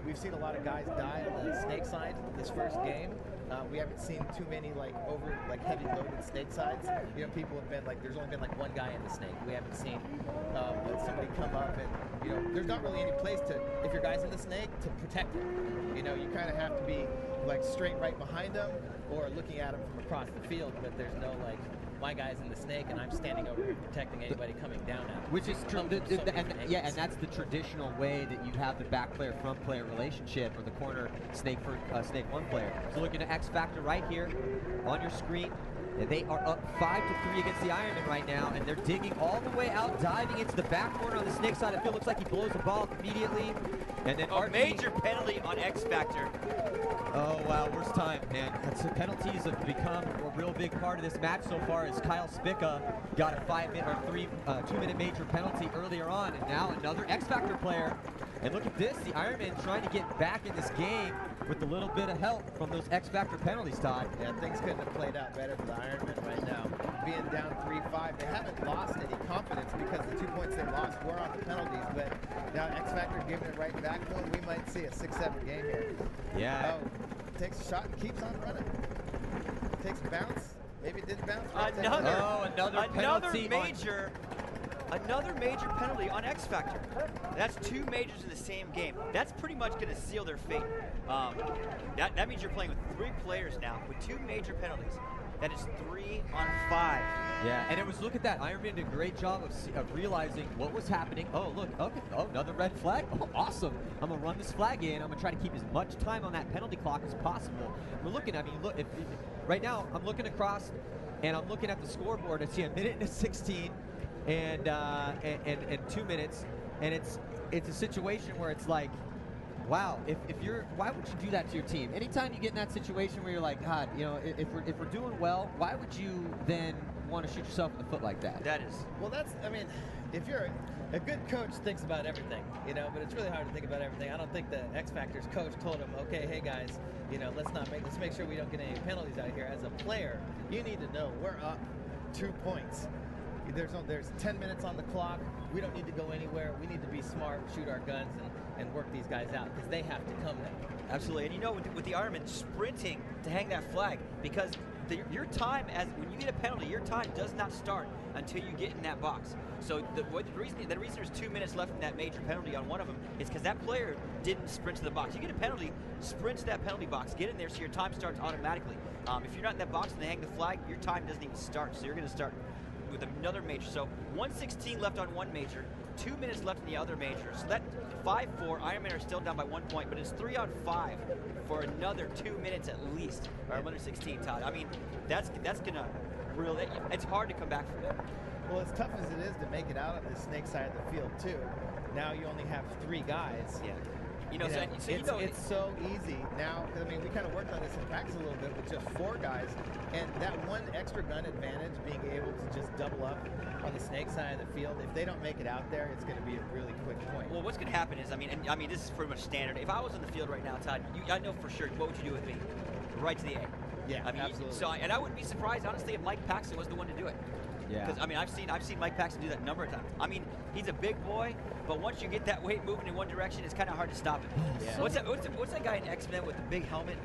we've seen a lot of guys die on the snake side this first game. We haven't seen too many heavy loaded snake sides. You know, people have been there's only been one guy in the snake. We haven't seen somebody come up and, you know, there's not really any place to, if your guy's in the snake, to protect him. You know, you kind of have to be straight right behind him or looking at him from across the field, but there's no my guy's in the snake and I'm standing over here protecting anybody coming down at him. Which is true, and that's the traditional way that you have the back player front player relationship, or the corner snake for snake one player. So looking at XFactor right here on your screen, and they are up 5-3 against the Ironmen right now, and they're digging all the way out, diving into the back corner on the snake side. It looks like he blows the ball immediately, and then a major penalty on XFactor. Oh wow, worst time, man. Penalties have become a real big part of this match so far, as Kyle Spica got a 2-minute major penalty earlier on, and now another XFactor player. And look at this, the Ironmen trying to get back in this game with a little bit of help from those XFactor penalties, Todd. Yeah, things couldn't have played out better for the Ironmen right now. Being down 3-5, they haven't lost any confidence because the 2 points they lost were on the penalties, but now XFactor giving it right back to them. We might see a 6-7 game here. Yeah. Oh, takes a shot and keeps on running. Takes a bounce. Maybe it didn't bounce. Another major penalty on XFactor. That's 2 majors in the same game. That's pretty much going to seal their fate. That means you're playing with 3 players now with 2 major penalties. That is 3 on 5. Yeah, and it was, look at that. Ironman did a great job of realizing what was happening. Oh, look, okay, oh, another red flag. Oh, awesome. I'm going to run this flag in. I'm going to try to keep as much time on that penalty clock as possible. We're looking, I mean, look, right now, I'm looking across, and I'm looking at the scoreboard. I see a minute and 16 and 2 minutes, and it's a situation where it's like, wow, why would you do that to your team? Anytime you get in that situation where you're like, God, you know, if we're doing well, why would you then want to shoot yourself in the foot like that? That is. Well, I mean, if you're a good coach thinks about everything, you know, but it's really hard to think about everything. I don't think the XFactor's coach told him, okay, hey guys, you know, let's make sure we don't get any penalties out here. As a player, you need to know we're up 2 points. There's 10 minutes on the clock. We don't need to go anywhere. We need to be smart, shoot our guns, and work these guys out because they have to come now. Absolutely, and you know, with the Ironmen sprinting to hang that flag, because your time, when you get a penalty, your time does not start until you get in that box. So the reason there's 2 minutes left in that major penalty on one of them is because that player didn't sprint to the box. You get a penalty, sprint to that penalty box, get in there so your time starts automatically. If you're not in that box and they hang the flag, your time doesn't even start. So you're going to start with another major. So 1:16 left on one major. 2 minutes left in the other major. So that 5-4, Ironmen are still down by 1 point, but it's 3 on 5 for another 2 minutes at least, or another 16, Todd. I mean, that's gonna really, it's hard to come back from that. Well, as tough as it is to make it out on the snake side of the field too, now you only have 3 guys. Yeah. It's so easy now. I mean, we kind of worked on this in practice a little bit with just 4 guys, and that one extra gun advantage, being able to just double up on the snake side of the field. If they don't make it out there, it's going to be a really quick point. Well, what's going to happen is, I mean, this is pretty much standard. If I was on the field right now, Todd, I know for sure. What would you do with me? Right to the A. Yeah, I mean, absolutely. And I wouldn't be surprised, honestly, if Mike Paxton was the one to do it. Yeah. Because I mean, I've seen Mike Paxton do that a number of times. I mean, he's a big boy, but once you get that weight moving in one direction, it's kind of hard to stop it. Yeah. What's that guy in X-Men with the big helmet?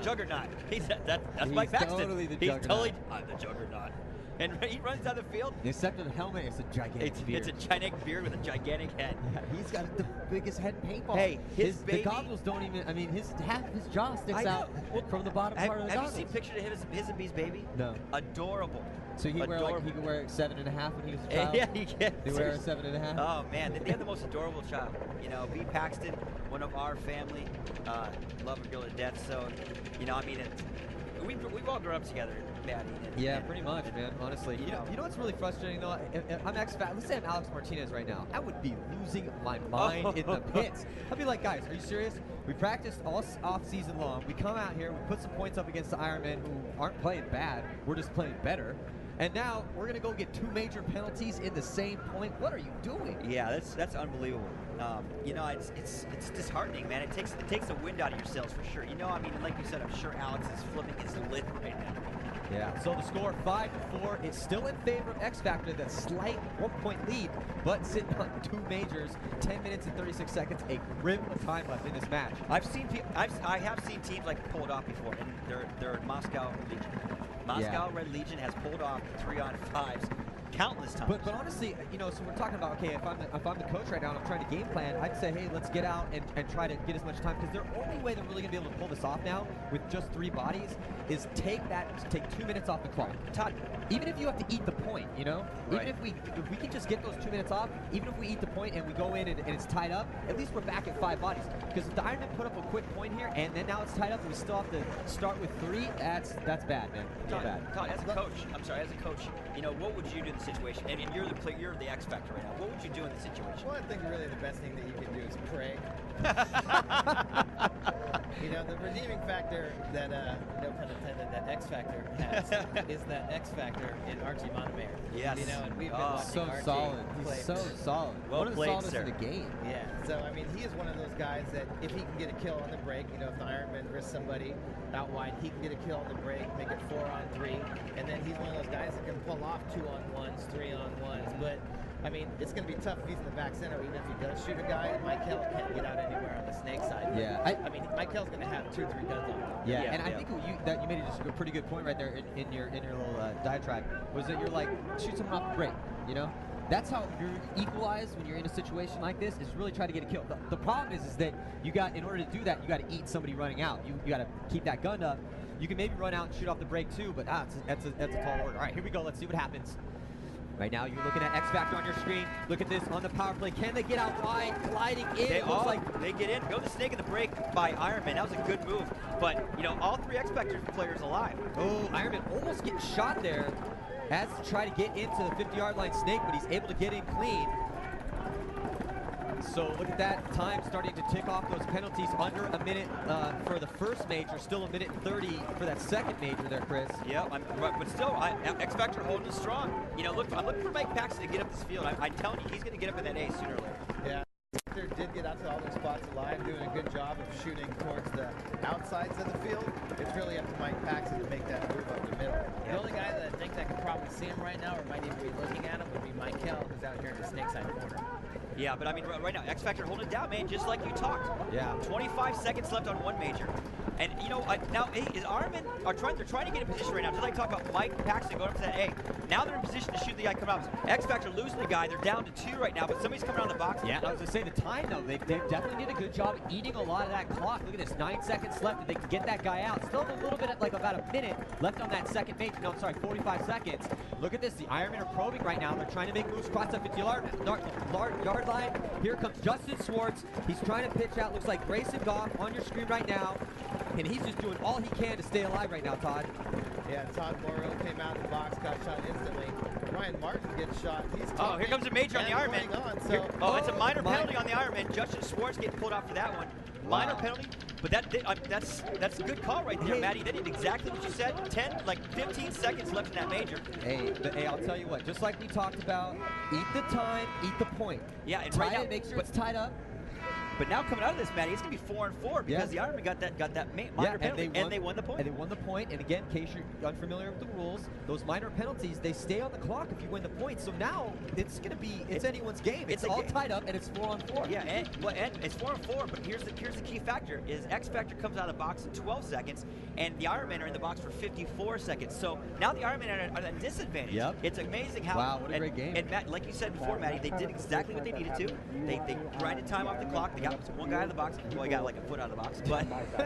Juggernaut. That's Mike Paxton. Totally the He's Juggernaut. totally the Juggernaut. And he runs down the field. Except for the helmet, it's a gigantic beard. It's a gigantic beard with a gigantic head. Yeah, he's got the biggest head in paintball. Hey, the goggles don't even. I mean, half his jaw sticks out from the bottom part of the goggles. Have you seen pictures of his and B's baby? No. Adorable. So he could wear 7.5 when he was a child. Yeah, he can. They wear a 7.5. Oh man, they have the most adorable child. You know, B. Paxton, one of our family, love her girl to death. So, you know, I mean, we've all grown up together, Maddie. Yeah, pretty much, man. Honestly, you know what's really frustrating though? If I'm XFactor. Let's say I'm Alex Martinez right now. I would be losing my mind in the pits. I'd be like, guys, are you serious? We practiced all off season long. We come out here, we put some points up against the Ironmen who aren't playing bad. We're just playing better. And now we're gonna go get 2 major penalties in the same point. What are you doing? Yeah, that's unbelievable. You know, it's disheartening, man. It takes the wind out of your sails for sure. You know, I mean, like you said, I'm sure Alex is flipping his lid right now. Yeah. So the score 5-4 is still in favor of XFactor. That slight 1-point lead, but sitting on 2 majors, 10 minutes and 36 seconds, a grim time left in this match. I have seen teams like pull it off before, and they're Moscow Legion. Moscow Red Legion has pulled off 3-on-5s countless times. But honestly, you know, so we're talking about, okay, if I'm the coach right now and I'm trying to game plan, I'd say, hey, let's get out and try to get as much time, because the only way they're really going to be able to pull this off now with just 3 bodies is take 2 minutes off the clock. Todd, even if you have to eat the point, you know, right. Even if we can just get those 2 minutes off, even if we eat the point and we go in and it's tied up, at least we're back at 5 bodies. Because if the Ironmen put up a quick point here and then now it's tied up and we still have to start with 3, that's bad, man. That's bad. Todd, as a coach, you know, what would you do in the situation? I mean, you're the XFactor right now. What would you do in the situation? Well, I think really the best thing that you can do is pray. You know, the redeeming factor that, no pun intended, that XFactor has is that XFactor in Archie Montemayor. Yes. You know, and we've been watching so Archie solid. play. He's so solid. Well one of the played, solidest sir. in the game. Yeah. So, I mean, he is one of those guys that if he can get a kill on the break, you know, if the Ironman risks somebody out wide, he can get a kill on the break, make it 4-on-3, and then he's one of those guys that can pull off 2-on-1s, 3-on-1s. But I mean, it's going to be tough if he's in the back center. Even if he does shoot a guy, Michael can't get out anywhere on the snake side. Yeah. I mean, Michael's going to have 2 or 3 guns on him. Yeah, and I think you made just a pretty good point right there in your little diatribe, was that you're like, shoot someone off the break, you know? That's how you equalize when you're in a situation like this, is really try to get a kill. The problem is that in order to do that, you got to eat somebody running out. You got to keep that gun up. You can maybe run out and shoot off the break too, but that's a tall order. All right, here we go. Let's see what happens. Right now, you're looking at XFactor on your screen. Look at this on the power play. Can they get out wide, gliding in? They get in. Go the snake in the break by Ironman. That was a good move. But, you know, all 3 XFactor players alive. Oh, Ironman almost getting shot there. Has to try to get into the 50-yard line snake, but he's able to get in clean. So look at that time starting to tick off those penalties. Under a minute for the first major, still a minute and 30 for that second major there, Chris. Yeah, but still, XFactor holding strong. You know, I'm looking for Mike Paxton to get up this field. I'm telling you, he's going to get up in that A sooner or later. Yeah. XFactor did get out to all their spots alive, doing a good job of shooting towards the outsides of the field. It's really up to Mike Paxton to make that move up the middle. Yeah. The only guy that I think that could probably see him right now, or might even be looking at him, would be Michael, who's out here in the snake side corner. Yeah, but I mean, right now, XFactor holding it down, man, just like you talked. Yeah. 25 seconds left on 1 major. And you know, now is Ironmen they're trying to get in position right now. Just like talk about Mike Paxton going up to that A. Now they're in position to shoot the guy coming out. XFactor losing the guy. They're down to 2 right now, but somebody's coming around the box. Yeah, I was gonna say the time though. They definitely did a good job eating a lot of that clock. Look at this, 9 seconds left. If they can get that guy out, still have a little bit, like about a minute left on that second major. No, I'm sorry, 45 seconds. Look at this. The Ironmen are probing right now. They're trying to make moves across the 50-yard line. Here comes Justin Swartz. He's trying to pitch out. Looks like Grayson Goff on your screen right now. And he's just doing all he can to stay alive right now, Todd. Yeah, Todd Morrow came out of the box, got shot instantly. Ryan Martin gets shot. He's oh, here comes a major on the Ironman. It's a minor penalty on the Ironman. Justin Swartz getting pulled off for that one. Minor penalty, but that's a good call right there, Matty. That did exactly what you said. 15 seconds left in that major. Hey, I'll tell you what. Just like we talked about, eat the time, eat the point. Yeah, and tie right now, make sure it's tied up. But now coming out of this, Matty, it's gonna be 4-4 because the Ironman got that minor penalty, and they won the point. And they won the point. And again, in case you're unfamiliar with the rules, those minor penalties, they stay on the clock if you win the point. So now it's gonna be anyone's game. It's all tied up, and it's 4-on-4. Yeah, and it's 4-on-4. But here's the key factor: is XFactor comes out of the box in 12 seconds, and the Ironmen are in the box for 54 seconds. So now the Ironmen are at a disadvantage. Yep. It's amazing how. Wow, what a great game. And Matt, like you said before, Matty, they did exactly what they needed to. They grinded time off the clock. They got one guy out of the box. Well, he got like a foot out of the box,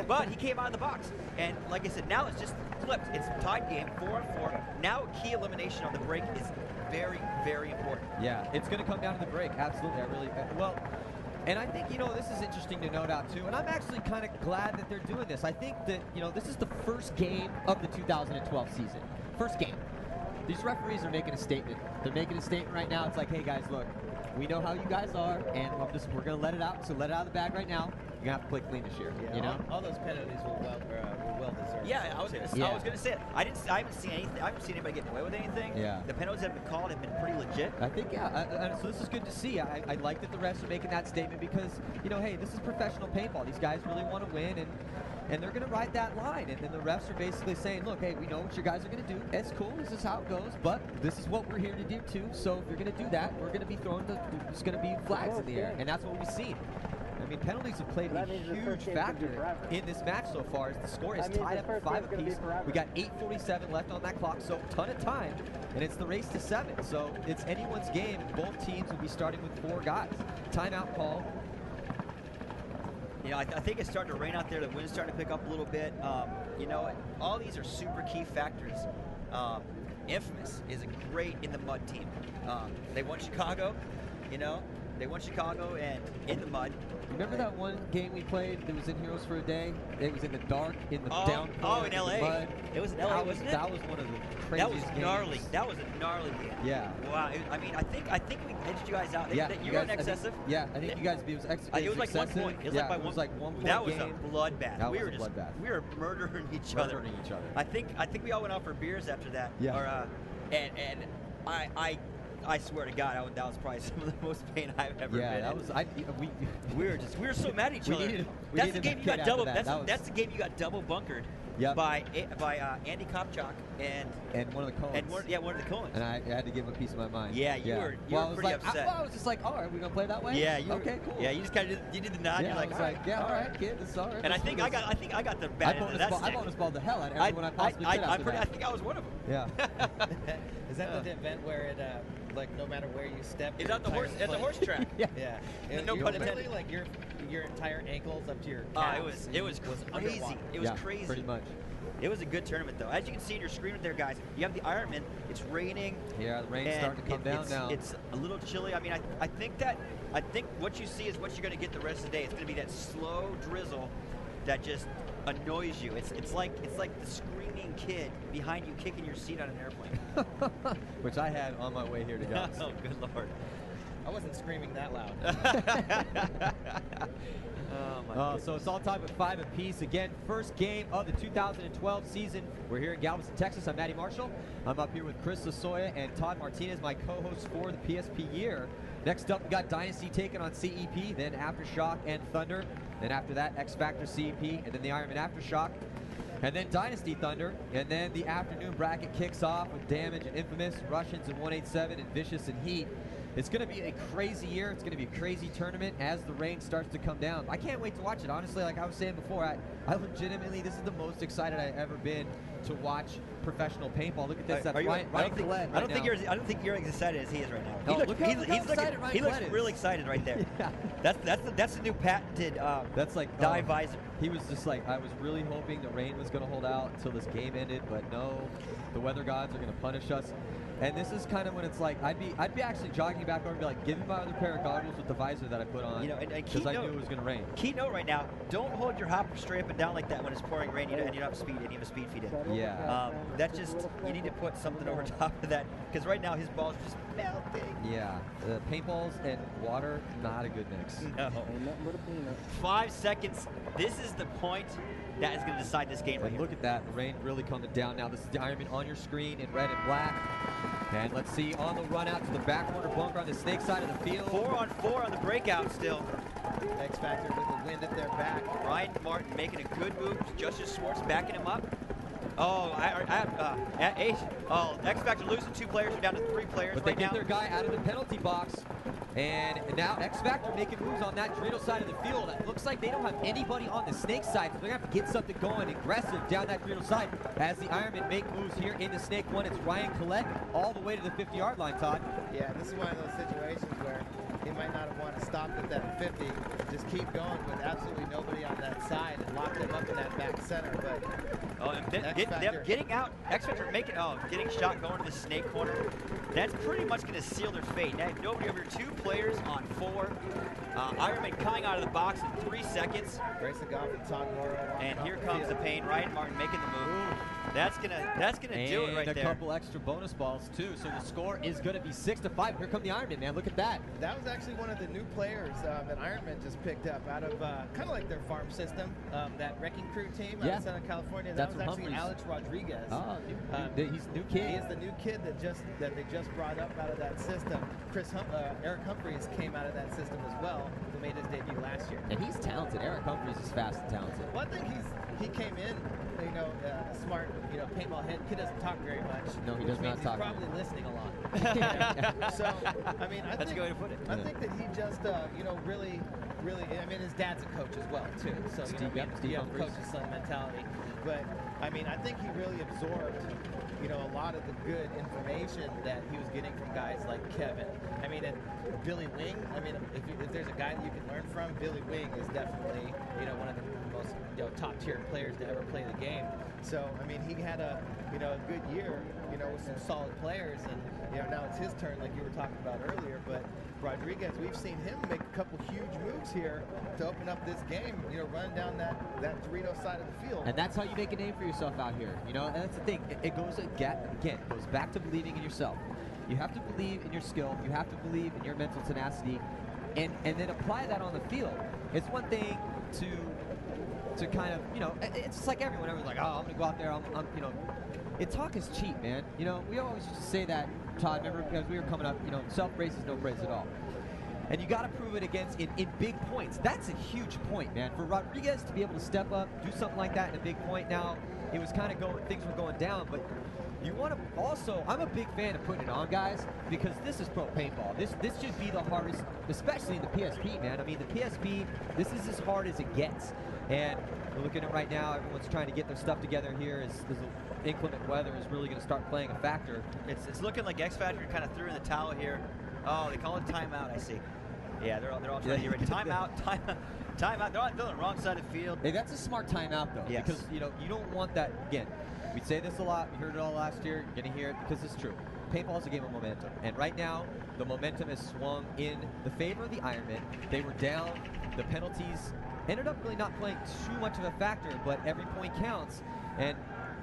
but he came out of the box. And like I said, now it's just flipped. It's a tied game, 4-on-4. Now a key elimination on the break is very, very important. Yeah, it's going to come down to the break. Absolutely, and I think, this is interesting to note out too, and I'm actually kind of glad that they're doing this. I think that, this is the first game of the 2012 season. First game. These referees are making a statement. They're making a statement right now. It's like, hey guys, look, we know how you guys are, and we're going to let it out. So let it out of the bag right now. You're going to have to play clean this year. Yeah, all those penalties were well deserved. Yeah, I was gonna say it. I haven't seen anything. I haven't seen anybody get away with anything. Yeah. The penalties that have been called have been pretty legit. I think, so this is good to see. I like that the refs are making that statement because, hey, this is professional paintball. These guys really want to win, and they're going to ride that line. And then the refs are basically saying, look, hey, we know what you guys are going to do. It's cool. This is how it goes. But this is what we're here to do, too. So if you're going to do that, we're going to be there's going to be flags in the air. And that's what we've seen. I mean, penalties have played a huge factor in this match so far. As the score is tied up at 5 apiece. We got 8:47 left on that clock, so a ton of time. And it's the race to 7. So it's anyone's game. Both teams will be starting with 4 guys. Timeout call. I think it's starting to rain out there. The wind's starting to pick up a little bit. All these are super key factors. Infamous is a great in the mud team. They won Chicago, They won Chicago and in the mud. Remember that one game we played that was in Heroes for a Day? It was in the dark, in the downpour. Oh, in LA. Mud. It was in LA, wasn't it? That was one of the craziest That was gnarly. games. That was a gnarly game. Yeah. Wow. I think we edged you guys out. Yeah. You were in excessive. I think you guys. It was like 1 point. It was like 1 point. That was a bloodbath. That was a bloodbath. We were murdering each other. I think we all went out for beers after that. Yeah. Or, and I swear to God, that was probably some of the most pain I've ever been in. Yeah, that was. We were so mad at each other. That's the game you got double. That's the game you got double bunkered. Yep. By Andy Kopchak and one of the Coens. One of the Coens. And I had to give him a piece of my mind. Yeah, you were pretty upset. I was just like, oh, are we gonna play that way? Yeah. Okay, cool. Yeah, you just kind of did the nod. Yeah, You're like, all right, kid, it's all right. And I think I got the bad end of that stick. I bonus balled the hell out of everyone I possibly could after that. I think I was one of them. Yeah. Is that the event where it no matter where you step, it's at the horse track? Yeah. No pun intended. Like your entire ankles up to your calves. It was crazy. It was crazy. Pretty much. It was a good tournament, though. As you can see in your screen there, guys, you have the Ironman. It's raining. Yeah, the rain's starting to come down now. It's a little chilly. I mean, I think what you see is what you're going to get the rest of the day. It's going to be that slow drizzle that just annoys you. It's like the screaming kid behind you kicking your seat on an airplane. Which I had on my way here to go. Oh, good Lord. I wasn't screaming that loud. So it's all tied with 5 apiece. Again, first game of the 2012 season. We're here in Galveston, Texas. I'm Matty Marshall. I'm up here with Chris Lasoya and Todd Martinez, my co-hosts for the PSP year. Next up, we got Dynasty taking on CEP, then Aftershock and Thunder. Then after that, XFactor, CEP, and then the Ironman Aftershock. And then Dynasty Thunder. And then the afternoon bracket kicks off with Damage and Infamous, Russians and 187, and Vicious and Heat. It's going to be a crazy year. It's going to be a crazy tournament as the rain starts to come down. I can't wait to watch it. Honestly, like I was saying before, I legitimately, this is the most excited I've ever been to watch professional paintball. Look at this. That's Ryan Collette I don't think you're as excited as he is right now. Look how he looks really excited right there. Yeah. That's the new patented that's like dive visor. He was just like, I was really hoping the rain was going to hold out until this game ended, but no, the weather gods are going to punish us. And this is kind of when it's like, I'd be actually jogging back over and be like, give me my other pair of goggles with the visor that I put on, because I knew it was going to rain. Key note right now, don't hold your hopper straight up and down like that when it's pouring rain and you don't have speed and you have a speed feed in. Yeah. That's just, you need to put something over top of that, because right now his balls are just melting. Yeah, paintballs and water, not a good mix. No. 5 seconds. This is the point that is going to decide this game right here. Look at that, the rain really coming down now. This is the Ironman on your screen in red and black. And let's see, on the run out to the back corner bunker on the snake side of the field. 4-on-4 on the breakout still. XFactor with the wind at their back. Ryan Martin making a good move. Justice Schwartz backing him up. Oh, XFactor losing 2 players. We're down to 3 players but right they now. get their guy out of the penalty box. And now XFactor making moves on that Dorito side of the field. It looks like they don't have anybody on the snake side, so they're going to have to get something going aggressive down that Dorito side. As the Ironmen make moves here into Snake 1, it's Ryan Collette all the way to the 50-yard line, Todd. Yeah, this is one of those situations where he might not have wanted to stop at that 50, just keep going with absolutely nobody on that side and lock them up in that back center. But them getting out, XFactor getting shot going to the snake corner. That's pretty much going to seal their fate. Now, nobody over 2 players on 4. Ironman coming out of the box in 3 seconds. Grayson Goff and Todd Morrow. And here comes the pain. Ryan Martin making the move. That's gonna do it right there. And a couple extra bonus balls too. So the score is gonna be 6-5. Here come the Ironmen, man. Look at that. That was actually one of the new players that Ironman just picked up out of kind of like their farm system. That Wrecking Crew team out of Southern California. That was actually Alex Rodriguez. Oh, he's a new kid. He is the new kid that they just brought up out of that system. Eric Humphreys came out of that system as well, who made his debut last year. And he's talented. Eric Humphreys is fast and talented. Well, I think he came in, smart, paintball head. Kid doesn't talk very much. No, he does not talk. He's probably listening a lot. So, I mean, that's a good way to put it. I think that he just, really, I mean, his dad's a coach as well, too. So, Steve coach's son mentality. But, I mean, I think he really absorbed, a lot of the good information that he was getting from guys like Kevin. I mean, and Billy Wing, I mean, if there's a guy that you can learn from, Billy Wing is definitely, one of the most, top-tier players to ever play the game. So, I mean, he had a good year, with some solid players, and, now it's his turn, like you were talking about earlier, but Rodriguez, we've seen him make a couple huge moves here to open up this game, running down that Dorito side of the field. And that's how you make a name for yourself out here, and that's the thing. It goes, again, it goes back to believing in yourself. You have to believe in your skill, you have to believe in your mental tenacity, and then apply that on the field. It's one thing to kind of, it's just like everyone's like, oh, I'm going to go out there, talk is cheap, man. We always used to say that, Todd, remember, because we were coming up, self-praise is no praise at all. And you got to prove it in big points. That's a huge point, man. For Rodriguez to be able to step up, do something like that in a big point now, it was kind of things were going down, but you want to also, I'm a big fan of putting it on, guys, because this is pro paintball. This should be the hardest, especially in the PSP, man. I mean, the PSP, this is as hard as it gets. And we're looking at right now, everyone's trying to get their stuff together here as inclement weather is really going to start playing a factor. It's looking like XFactor kind of threw in the towel here. Oh, they call it timeout, I see. Yeah, they're all trying to get ready. Timeout. They're on the wrong side of the field. Hey, that's a smart timeout, though. Yes. Because, you don't want that, again, we say this a lot, we heard it all last year, you're going to hear it because it's true. Paintball is a game of momentum, and right now, the momentum has swung in the favor of the Ironmen. They were down, the penalties ended up really not playing too much of a factor, but every point counts, and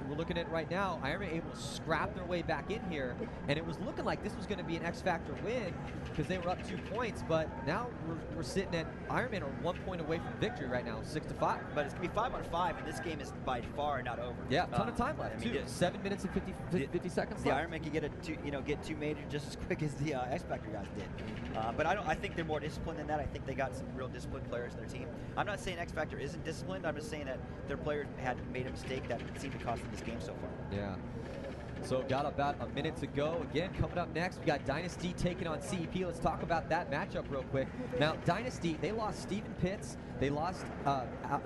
we're looking at right now, Ironman able to scrap their way back in here, and it was looking like this was going to be an XFactor win because they were up 2 points, but now we're sitting at Ironman are 1 point away from victory right now, 6-5. But it's going to be 5-on-5, and this game is by far not over. Yeah, a ton of time left, too. 7 minutes and 50 seconds the left. Ironman can get 2 majors just as quick as the XFactor guys did. But I think they're more disciplined than that. I think they got some real disciplined players in their team. I'm not saying XFactor isn't disciplined. I'm just saying that their players had made a mistake that seemed to cost them this game so far. Yeah. So got about a minute to go. Again, coming up next, we got Dynasty taking on CEP. Let's talk about that matchup real quick. Now, Dynasty, they lost Steven Pitts. They lost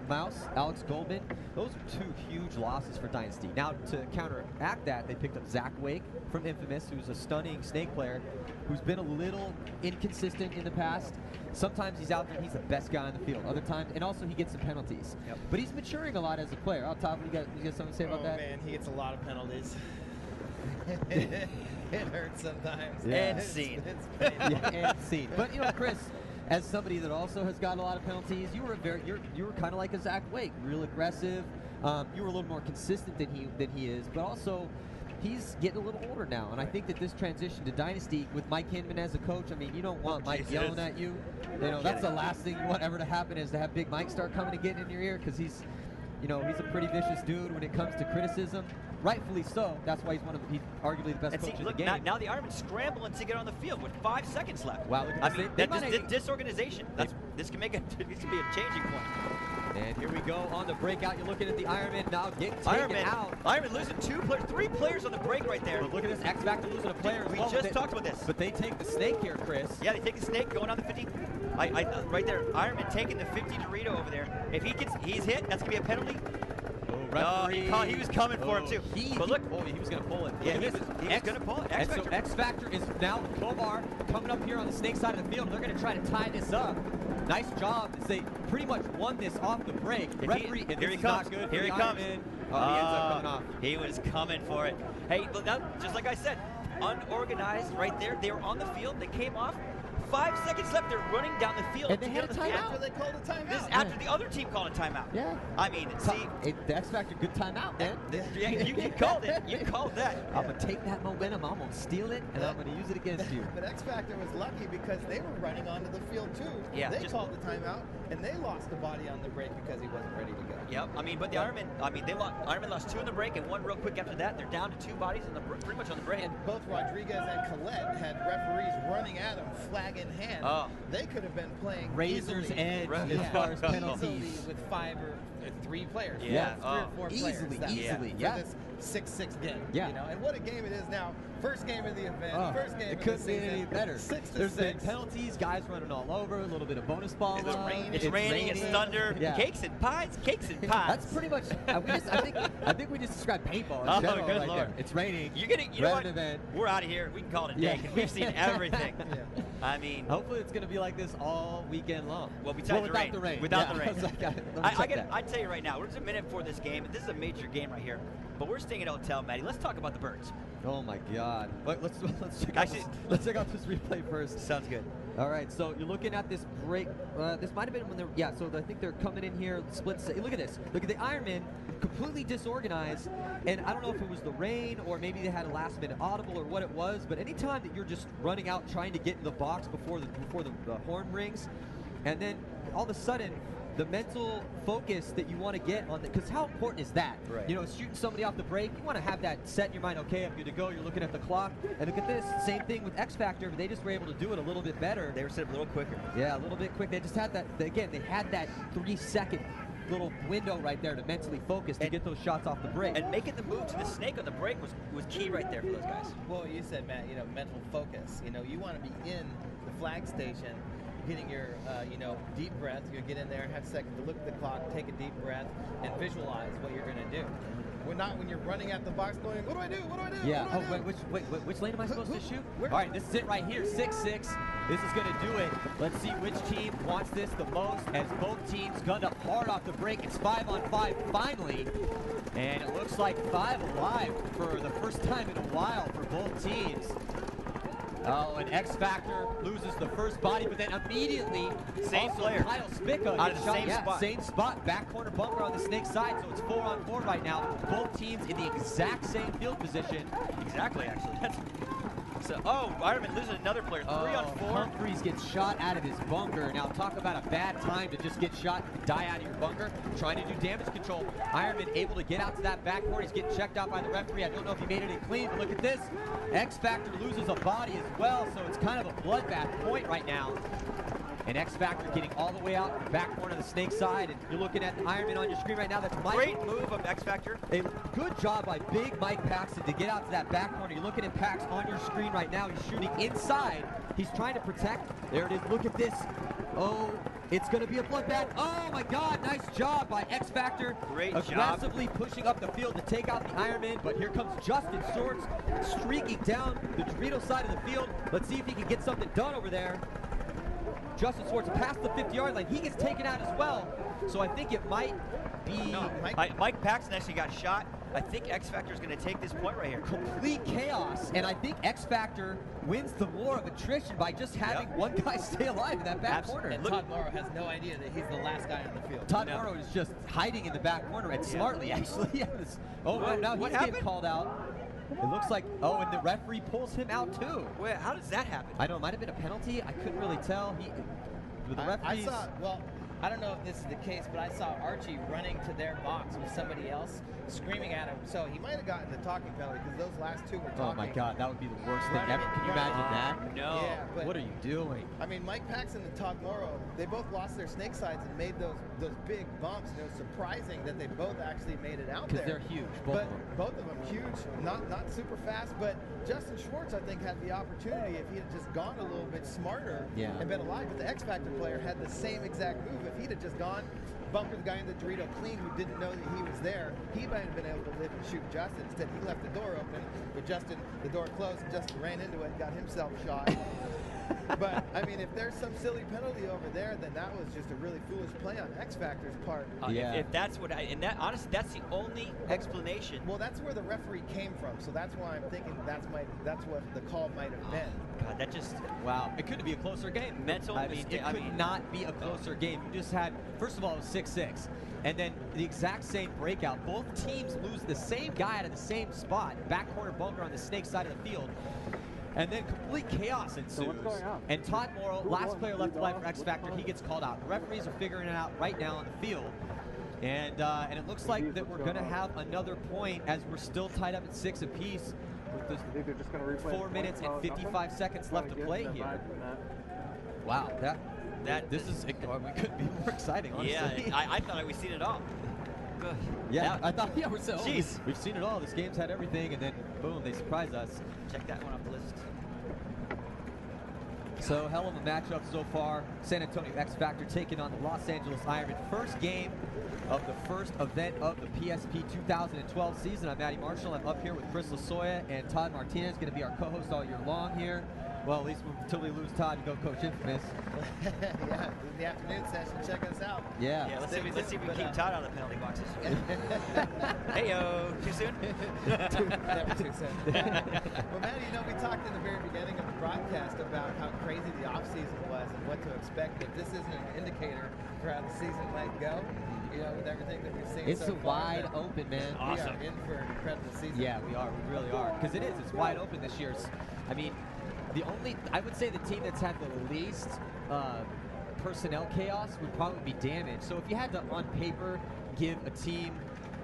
Mouse, Alex Goldman. Those are two huge losses for Dynasty. Now, to counteract that, they picked up Zach Wake from Infamous, who's a stunning Snake player, who's been a little inconsistent in the past. Sometimes he's out there and he's the best guy on the field. Other times, and also he gets some penalties. Yep. But he's maturing a lot as a player. Top, you got something to say about that? Oh man, he gets a lot of penalties. It hurts sometimes. Yeah. And scene. It's painful. Yeah, and scene. But you know, Chris, as somebody that also has gotten a lot of penalties, you were kind of like a Zach Wake, real aggressive. You were a little more consistent than he is, but also he's getting a little older now, and I think that this transition to Dynasty with Mike Hinman as a coach, I mean, you don't want Mike yelling at you. You know, that's the last thing you want ever to happen is to have Big Mike start coming and getting in your ear, because he's a pretty vicious dude when it comes to criticism. Rightfully so. That's why he's arguably the best coach in the game. Now the Ironmen scrambling to get on the field with 5 seconds left. Wow, look at this. Disorganization. This can be a changing point. And here we go on the breakout. You're looking at the Ironmen now getting taken out. Ironmen losing 3 players on the break right there. But look at this, XFactor losing a player. We just talked about this. But they take the Snake here, Chris. Yeah, they take the Snake going on the 50. Right there, Ironman taking the 50 Dorito over there. If he's hit, that's gonna be a penalty. He was coming for him too. But look, he was going to pull it. Yeah, he was going to pull it. And so XFactor is now with Kovar coming up here on the Snake side of the field. They're going to try to tie this up. Nice job as they pretty much won this off the break. Referee, here he comes. Here he comes. He ends up coming off. He was coming for it. Hey, look, just like I said, unorganized right there. They were on the field. They came off. 5 seconds left. They're running down the field. And they had a timeout. After they called a timeout. This is after the other team called a timeout. Yeah. I mean, see. The XFactor, good timeout, man. You called it. You called that. I'm going to take that momentum. I'm going to steal it, and I'm going to use it against you. But XFactor was lucky because they were running onto the field too. Yeah. They called the timeout, and they lost the body on the break because he wasn't ready to go. Yep. I mean, but the Ironmen, Ironmen lost 2 in the break and 1 real quick after that. They're down to 2 bodies pretty much on the break. And both Rodriguez and Collette had referees running at them, flag in hand. Oh. They could have been playing razor's easily, edge as far as penalties with 5 or 3 players. Yeah. 3 or 4 players. Easily. For this 6-6 game. Yeah. You know, and what a game it is now. First game of the event. First game it of the couldn't be season. any better. 6-6. There's been penalties, guys running all over, a little bit of bonus ball. It's raining, it's thunder, cakes and pies. That's pretty much. I think we just described paintball. In general good right Lord. There. It's raining. You know what? Event. We're out of here. We can call it a day. We've seen everything. Yeah. I mean, hopefully it's going to be like this all weekend long. Well, without the rain. Without the rain. I tell you right now, we're just a minute before this game. This is a major game right here. But we're staying at a hotel, Maddie. Let's talk about the birds. Oh my God! Let's check out this replay first. Sounds good. All right, so you're looking at this break. This might have been when they're So I think they're coming in here. Split. Look at this. Look at the Ironmen, completely disorganized. And I don't know if it was the rain or maybe they had a last-minute audible or what it was. But anytime that you're just running out trying to get in the box before the horn rings, and then all of a sudden, the mental focus that you want to get on because how important is that? Right. You know, shooting somebody off the break, you want to have that set in your mind. Okay, I'm good to go. You're looking at the clock, and look at this. Same thing with XFactor, but they just were able to do it a little bit better. They were set up a little quicker. Yeah, a little bit quick. They just had that. Again, they had that 3-second little window right there to mentally focus to get those shots off the break. And making the move to the Snake on the break was key right there for those guys. Well, you said, Matt, mental focus. You want to be in the flag station, getting your, deep breath. You get in there, have a second to look at the clock, take a deep breath, and visualize what you're going to do. We're not when you're running at the box going, what do I do? What do I do? Yeah. What do I do? Which lane am I supposed to shoot? Where? All right, this is it right here. 6-6. This is going to do it. Let's see which team wants this the most as both teams gunned up hard off the break. It's 5-on-5 finally. And it looks like 5 alive for the first time in a while for both teams. Oh, and XFactor loses the first body, but then immediately same also player. Kyle Spica Out of the shot. same spot. Same spot, back corner bunker on the Snake side, so it's 4-on-4 right now. Both teams in the exact same field position. Exactly, actually. Ironman losing another player. 3-on-4. Humphreys gets shot out of his bunker. Now talk about a bad time to just get shot, die out of your bunker, trying to do damage control. Ironman able to get out to that backcourt. He's getting checked out by the referee. I don't know if he made it in clean, but look at this. XFactor loses a body as well, so it's kind of a bloodbath point right now. And XFactor getting all the way out to the back corner of the snake side. And you're looking at the Ironman on your screen right now. That's Mike. Great move of XFactor. A good job by big Mike Paxton to get out to that back corner. You're looking at Pax on your screen right now. He's shooting inside. He's trying to protect. There it is. Look at this. Oh, it's going to be a bloodbath. Oh, my God. Nice job by XFactor. Great aggressively pushing up the field to take out the Ironman. But here comes Justin Swords streaking down the Dorito side of the field. Let's see if he can get something done over there. Justin Swords past the 50-yard line. He gets taken out as well. So I think it might be... No, Mike Paxton actually got shot. I think XFactor is going to take this point right here. Complete chaos, and I think XFactor wins the war of attrition by just having one guy stay alive in that back corner. And Todd Morrow has no idea that he's the last guy on the field. Todd Morrow is just hiding in the back corner, and smartly, actually. Oh, no, now he's getting called out. It looks like, and the referee pulls him out, too. Wait, how does that happen? I know, it might have been a penalty. I couldn't really tell. I don't know if this is the case, but I saw Archie running to their box with somebody else screaming at him. So he might have gotten the talking penalty because those last two were talking. Oh my God, that would be the worst thing ever. Can you imagine that? No. Yeah, but what are you doing? I mean, Mike Paxton and Todd Morrow, they both lost their snake sides and made those big bumps. And it was surprising that they both actually made it out there. Because they're huge, both of them. Both of them huge, not super fast. But Justin Schwartz, I think, had the opportunity if he had just gone a little bit smarter and been alive. But the XFactor player had the same exact move. If he'd have just gone, bunker the guy in the Dorito clean who didn't know that he was there, he might have been able to live and shoot Justin. Instead, he left the door open, but the door closed, and Justin ran into it and got himself shot. But, I mean, if there's some silly penalty over there, then that was just a really foolish play on XFactor's part. If that's what honestly, that's the only explanation. Well, that's where the referee came from, so that's why I'm thinking that's what the call might have been. God, that just... Wow, it could be a closer game. It could not be a closer game. You just had, first of all, it was 6-6. And then the exact same breakout. Both teams lose the same guy out of the same spot. Back corner bunker on the snake side of the field. And then complete chaos ensues. So what's going on? And Todd Morrow, last player left alive for XFactor, he gets called out. The referees are figuring it out right now on the field. And it looks like that we're going to have another point as we're still tied up at 6 apiece with the 4 minutes and 55 seconds left to play here. Wow, this is, we couldn't be more exciting, honestly. Yeah, I thought we'd seen it all. Good. Yeah, I thought, we've seen it all. This game's had everything, and then boom, they surprise us. Check that one off the list. So, hell of a matchup so far. San Antonio XFactor taking on the Los Angeles Ironmen. First game of the first event of the PSP 2012 season. I'm Matty Marshall. I'm up here with Chris Lasoya, and Todd Martinez going to be our co-host all year long here. Well, at least until we lose Todd and go Coach Infamous. Yeah, in the afternoon session, check us out. Yeah. Let's see if we can keep Todd out of the penalty boxes. Hey-o, too soon? Never too soon. Well, Matt, we talked in the very beginning of the broadcast about how crazy the offseason was and what to expect. If this isn't an indicator for how the season might go, with everything that we've seen it's so far, wide open, man. Awesome. We are in for an incredible season. Yeah, we are. We really are. Because it's wide open this year. I mean, I would say the team that's had the least personnel chaos would probably be Damage. So if you had to, on paper, give a team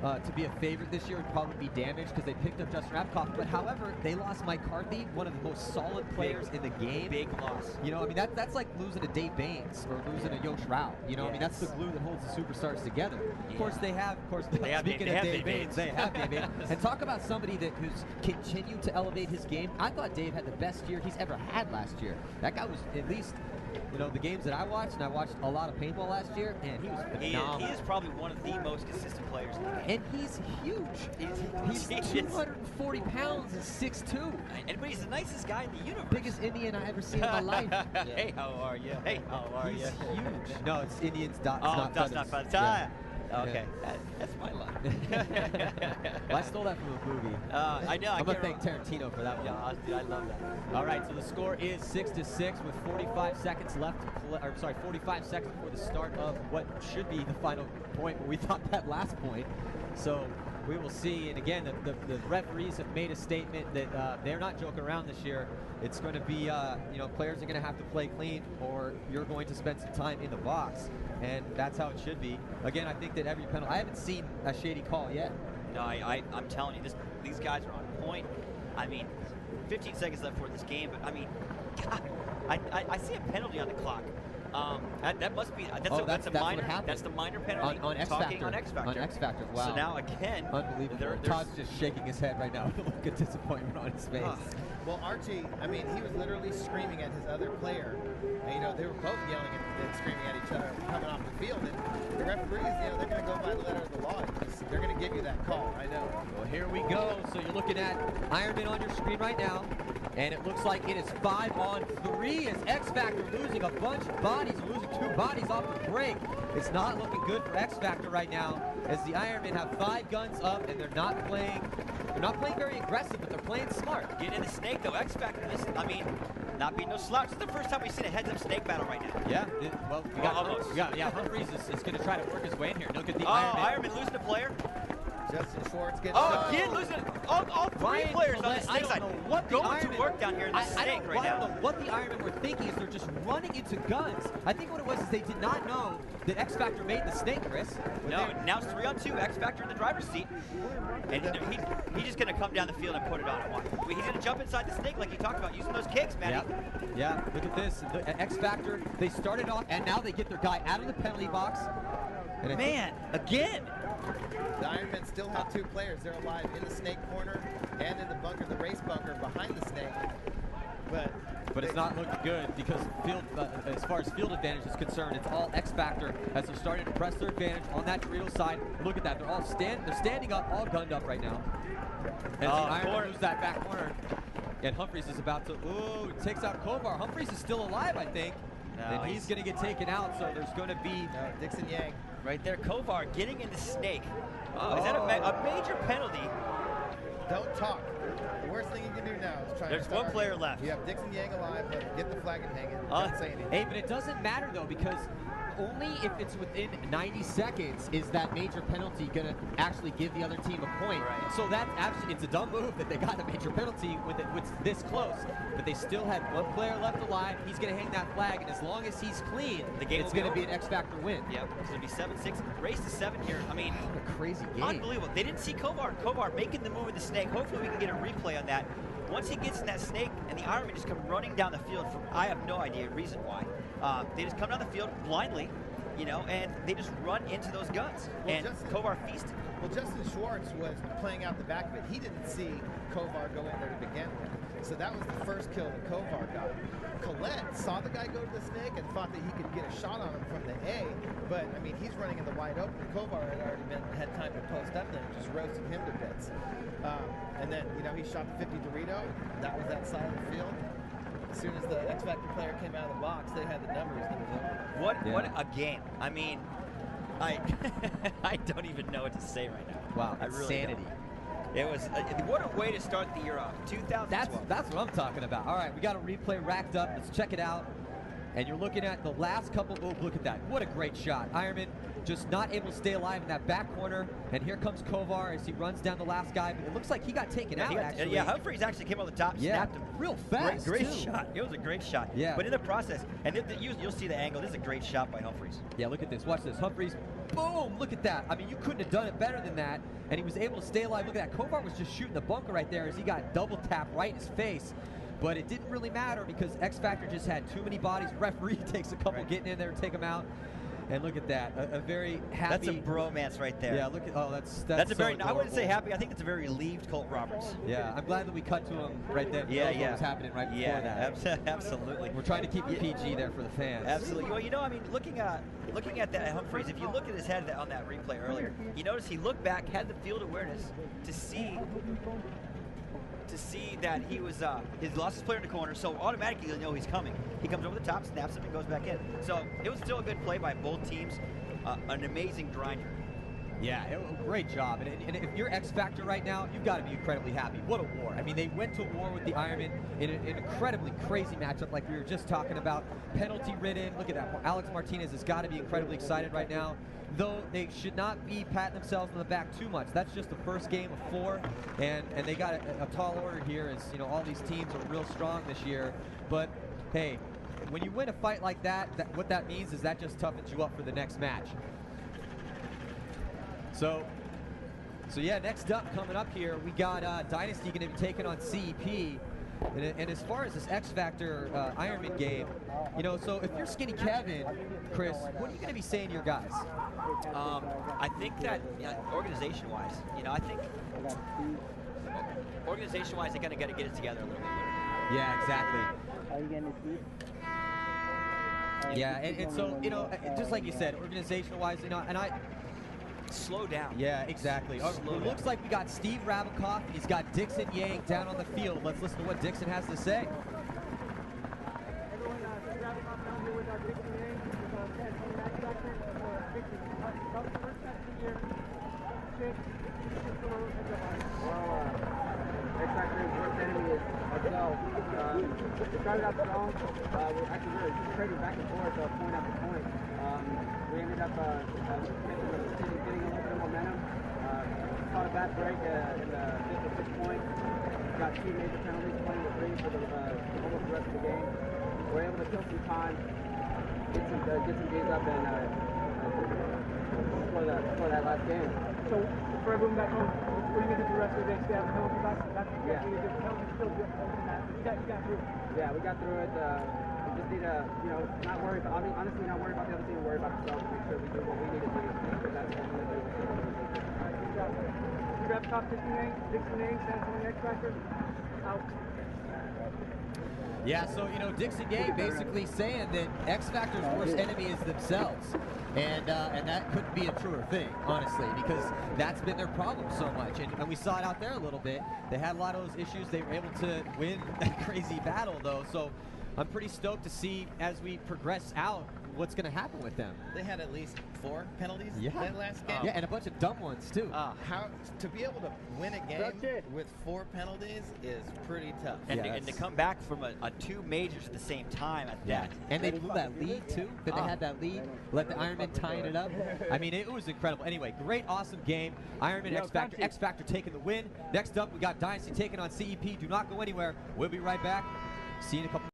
to be a favorite this year, would probably be Damage because they picked up Justin Rapkoff. But however, they lost Mike Carthy, one of the most solid players in the game. Big loss. I mean, that's like losing a Dave Baines or losing a Yosh Rao. I mean, that's the glue that holds the superstars together. Of course, they have Dave Baines. They have Dave Baines. And talk about somebody who's continued to elevate his game. I thought Dave had the best year he's ever had last year. That guy was at least... the games that I watched, and I watched a lot of paintball last year, and he was phenomenal. He is probably one of the most consistent players in the game. And he's huge. He's 240 pounds and 6'2". But he's the nicest guy in the universe. Biggest Indian I ever seen in my life. Hey, how are you? Hey, how are you? He's huge. No, it's Indians. Dots, not feathers. not feathers. Yeah. Okay, that's my line. Well, I stole that from a movie. I know. I'm gonna thank Tarantino for that one. Yeah, dude, I love that. All right, so the score is 6-6 with 45 seconds left. 45 seconds before the start of what should be the final point. But we thought that last point. So we will see. And again, the referees have made a statement that they're not joking around this year. It's going to be, players are going to have to play clean, or you're going to spend some time in the box. And that's how it should be. Again, I think that every penalty, I haven't seen a shady call yet. No, I'm telling you, these guys are on point. I mean, 15 seconds left for this game, but I mean, God, I see a penalty on the clock. That must be that's a what minor. happened. That's the minor penalty. On XFactor. Talking on XFactor. On XFactor. Wow. So now again, Unbelievable. Todd's just shaking his head right now with a look of disappointment on his face. Well, Archie, I mean, he was literally screaming at his other player. And, you know, they were both yelling and screaming at each other coming off the field. And the referees, you know, they're going to go by the letter of the law. They're going to give you that call. I know. Well, here we go. So you're looking at Ironman on your screen right now. And it looks like it is 5-on-3 as XFactor losing a bunch of bodies, losing 2 bodies off the break. It's not looking good for XFactor right now as the Ironmen have 5 guns up and they're not playing very aggressive, but they're playing smart. Getting in the snake though, XFactor, I mean, not being no slouch. This is the first time we've seen a heads-up snake battle right now. Yeah, Humphreys is going to try to work his way in here. Look at the Ironman losing a player. Justin Schwartz gets again losing all 3 players on the snake side. What going to work down here in the snake right now. I don't know what the Ironmen were thinking is they're just running into guns. I think what it was is they did not know that XFactor made the snake, Chris. No, now it's 3-on-2, XFactor in the driver's seat. And he's just going to come down the field and put it on at one. He's going to jump inside the snake like you talked about, using those kicks, man. Yeah, look at this. The XFactor, they started off, and now they get their guy out of the penalty box. And again. The Ironmen still have 2 players. They're alive in the snake corner and in the bunker, the race bunker behind the snake. But it's not looking good because as far as field advantage is concerned, it's all XFactor as they're starting to press their advantage on that Dorito side. Look at that. They're all standing up, all gunned up right now. As the Ironmen lose that back corner. And Humphreys is about to, takes out Kovar. Humphreys is still alive, I think. And he's going to get taken out, so there's going to be... Dixon Yang. Right there, Kovar getting in the snake. Is that a major penalty? Don't talk. The worst thing you can do now is try. There's 1 player left. You have Dixon Yang alive, but get the flag and hang it. Don't say anything. Hey, but it doesn't matter though because only if it's within 90 seconds is that major penalty going to actually give the other team a point. Right. So that's actually, it's a dumb move that they got a major penalty when it's this close. But they still had 1 player left alive. He's going to hang that flag, and as long as he's clean, the game it's going to be an XFactor win. Yep, it's going to be 7-6. Race to 7 here. I mean, what a crazy game. Unbelievable. They didn't see Kovar. Kovar making the move with the snake. Hopefully we can get a replay on that. Once he gets in that snake and the Ironmen just come running down the field for, I have no idea reason why. They just come down the field blindly, you know, and they just run into those guns. Well, and Kovar feasted. Well, Justin Schwartz was playing out the back of it. He didn't see Kovar go in there to begin with. So that was the first kill that Kovar got. Colette saw the guy go to the snake and thought that he could get a shot on him from the A, but I mean, he's running in the wide open. Kovar had already had time to post up there and just roasted him to bits. And then, you know, he shot the 50 Dorito. That was that side of the field. As soon as the XFactor player came out of the box, they had the numbers. And it was over. What a game. I mean, I don't even know what to say right now. Wow, insanity. It was what a way to start the year off. 2012. That's what I'm talking about. All right, we got a replay racked up. Let's check it out. And you're looking at the last couple. Oh, look at that! What a great shot. Ironman just not able to stay alive in that back corner. And here comes Kovar as he runs down the last guy. But it looks like he got taken out. Actually, yeah. Humphreys actually came on the top, snapped him real fast. Great shot. It was a great shot. Yeah. But in the process, and you'll see the angle. This is a great shot by Humphreys. Yeah. Look at this. Watch this. Humphreys. Boom! Look at that. I mean, you couldn't have done it better than that. And he was able to stay alive. Look at that. Kovar was just shooting the bunker right there as he got double tapped right in his face. But it didn't really matter because XFactor just had too many bodies. Referee takes a couple getting in there to take them out. And look at that. A very happy. That's a bromance right there. Yeah, look at, that's a very, adorable. I wouldn't say happy. I think it's a very relieved Colt Roberts. Yeah, I'm glad that we cut to him right then. Yeah, what was happening right before that. Absolutely. We're trying to keep it PG there for the fans. Absolutely. Well, you know, I mean, looking at that Humphreys, if you look at his head on that replay earlier, you notice he looked back, had the field awareness to see that he was he lost his player in the corner, so automatically you'll know he's coming. He comes over the top, snaps him, and goes back in. So it was still a good play by both teams. An amazing grinder. Yeah, great job. And if you're XFactor right now, you've got to be incredibly happy. What a war. I mean, they went to war with the Ironmen in an incredibly crazy matchup like we were just talking about. Penalty-ridden. Look at that. Alex Martinez has got to be incredibly excited right now. Though they should not be patting themselves on the back too much. That's just the first game of 4, and they got a tall order here as, you know, all these teams are real strong this year. But, hey, when you win a fight like that, what that means is that just toughens you up for the next match. So yeah, next up, coming up here, we got Dynasty going to be taking on CEP. And as far as this XFactor Ironman game, you know, so if you're Skinny Kevin, Chris, what are you going to be saying to your guys? I think that organization-wise, you know, I think organization-wise, they kind of got to get it together a little bit. Yeah, exactly. Yeah, and so, you know, just like you said, organizational-wise, you know, and slow down. Yeah, exactly. It looks like we got Steve Ravenkoff, and he's got Dixon Yang down on the field. Let's listen to what Dixon has to say. Everyone, Steve Ravenkoff down here with Dixon Yang, first match of the year. XFactor's worst enemy is ourselves. We started out strong. We were trading back and forth, point after point. We ended up getting a little bit of momentum. Caught a bad break in the 5th or 6th point. Got 2 major penalties, playing with 3 for almost the rest of the game. We're able to kill some time, get some G's up, and score that last game. So for everyone back home, what are you going to do the rest of the day? Stay out of the penalty box? That's really good. Penalty still good. You got through it. Yeah, we got through it. We just need to, you know, not worry about, honestly, not worry about the other team, worry about ourselves and make sure we do what we need to do. Because that's what we're going to do. All right, good job. You wrap top 15 Dixon Yang, San Antonio XFactor, out. Yeah, so, you know, Dixon Yang basically saying that XFactor's worst enemy is themselves. And that couldn't be a truer thing, honestly, because that's been their problem so much. And we saw it out there a little bit. They had a lot of those issues. They were able to win that crazy battle, though. So I'm pretty stoked to see, as we progress out, what's going to happen with them. They had at least 4 penalties that last game. Yeah, and a bunch of dumb ones, too. How to be able to win a game with 4 penalties is pretty tough. And, and to come back from a 2 majors at the same time at that. And they blew that lead, too. That they had that lead. Let the Ironmen tying it up. I mean, it was incredible. Anyway, great, awesome game. Ironman XFactor. XFactor taking the win. Next up, we got Dynasty taking on CEP. Do not go anywhere. We'll be right back. See you in a couple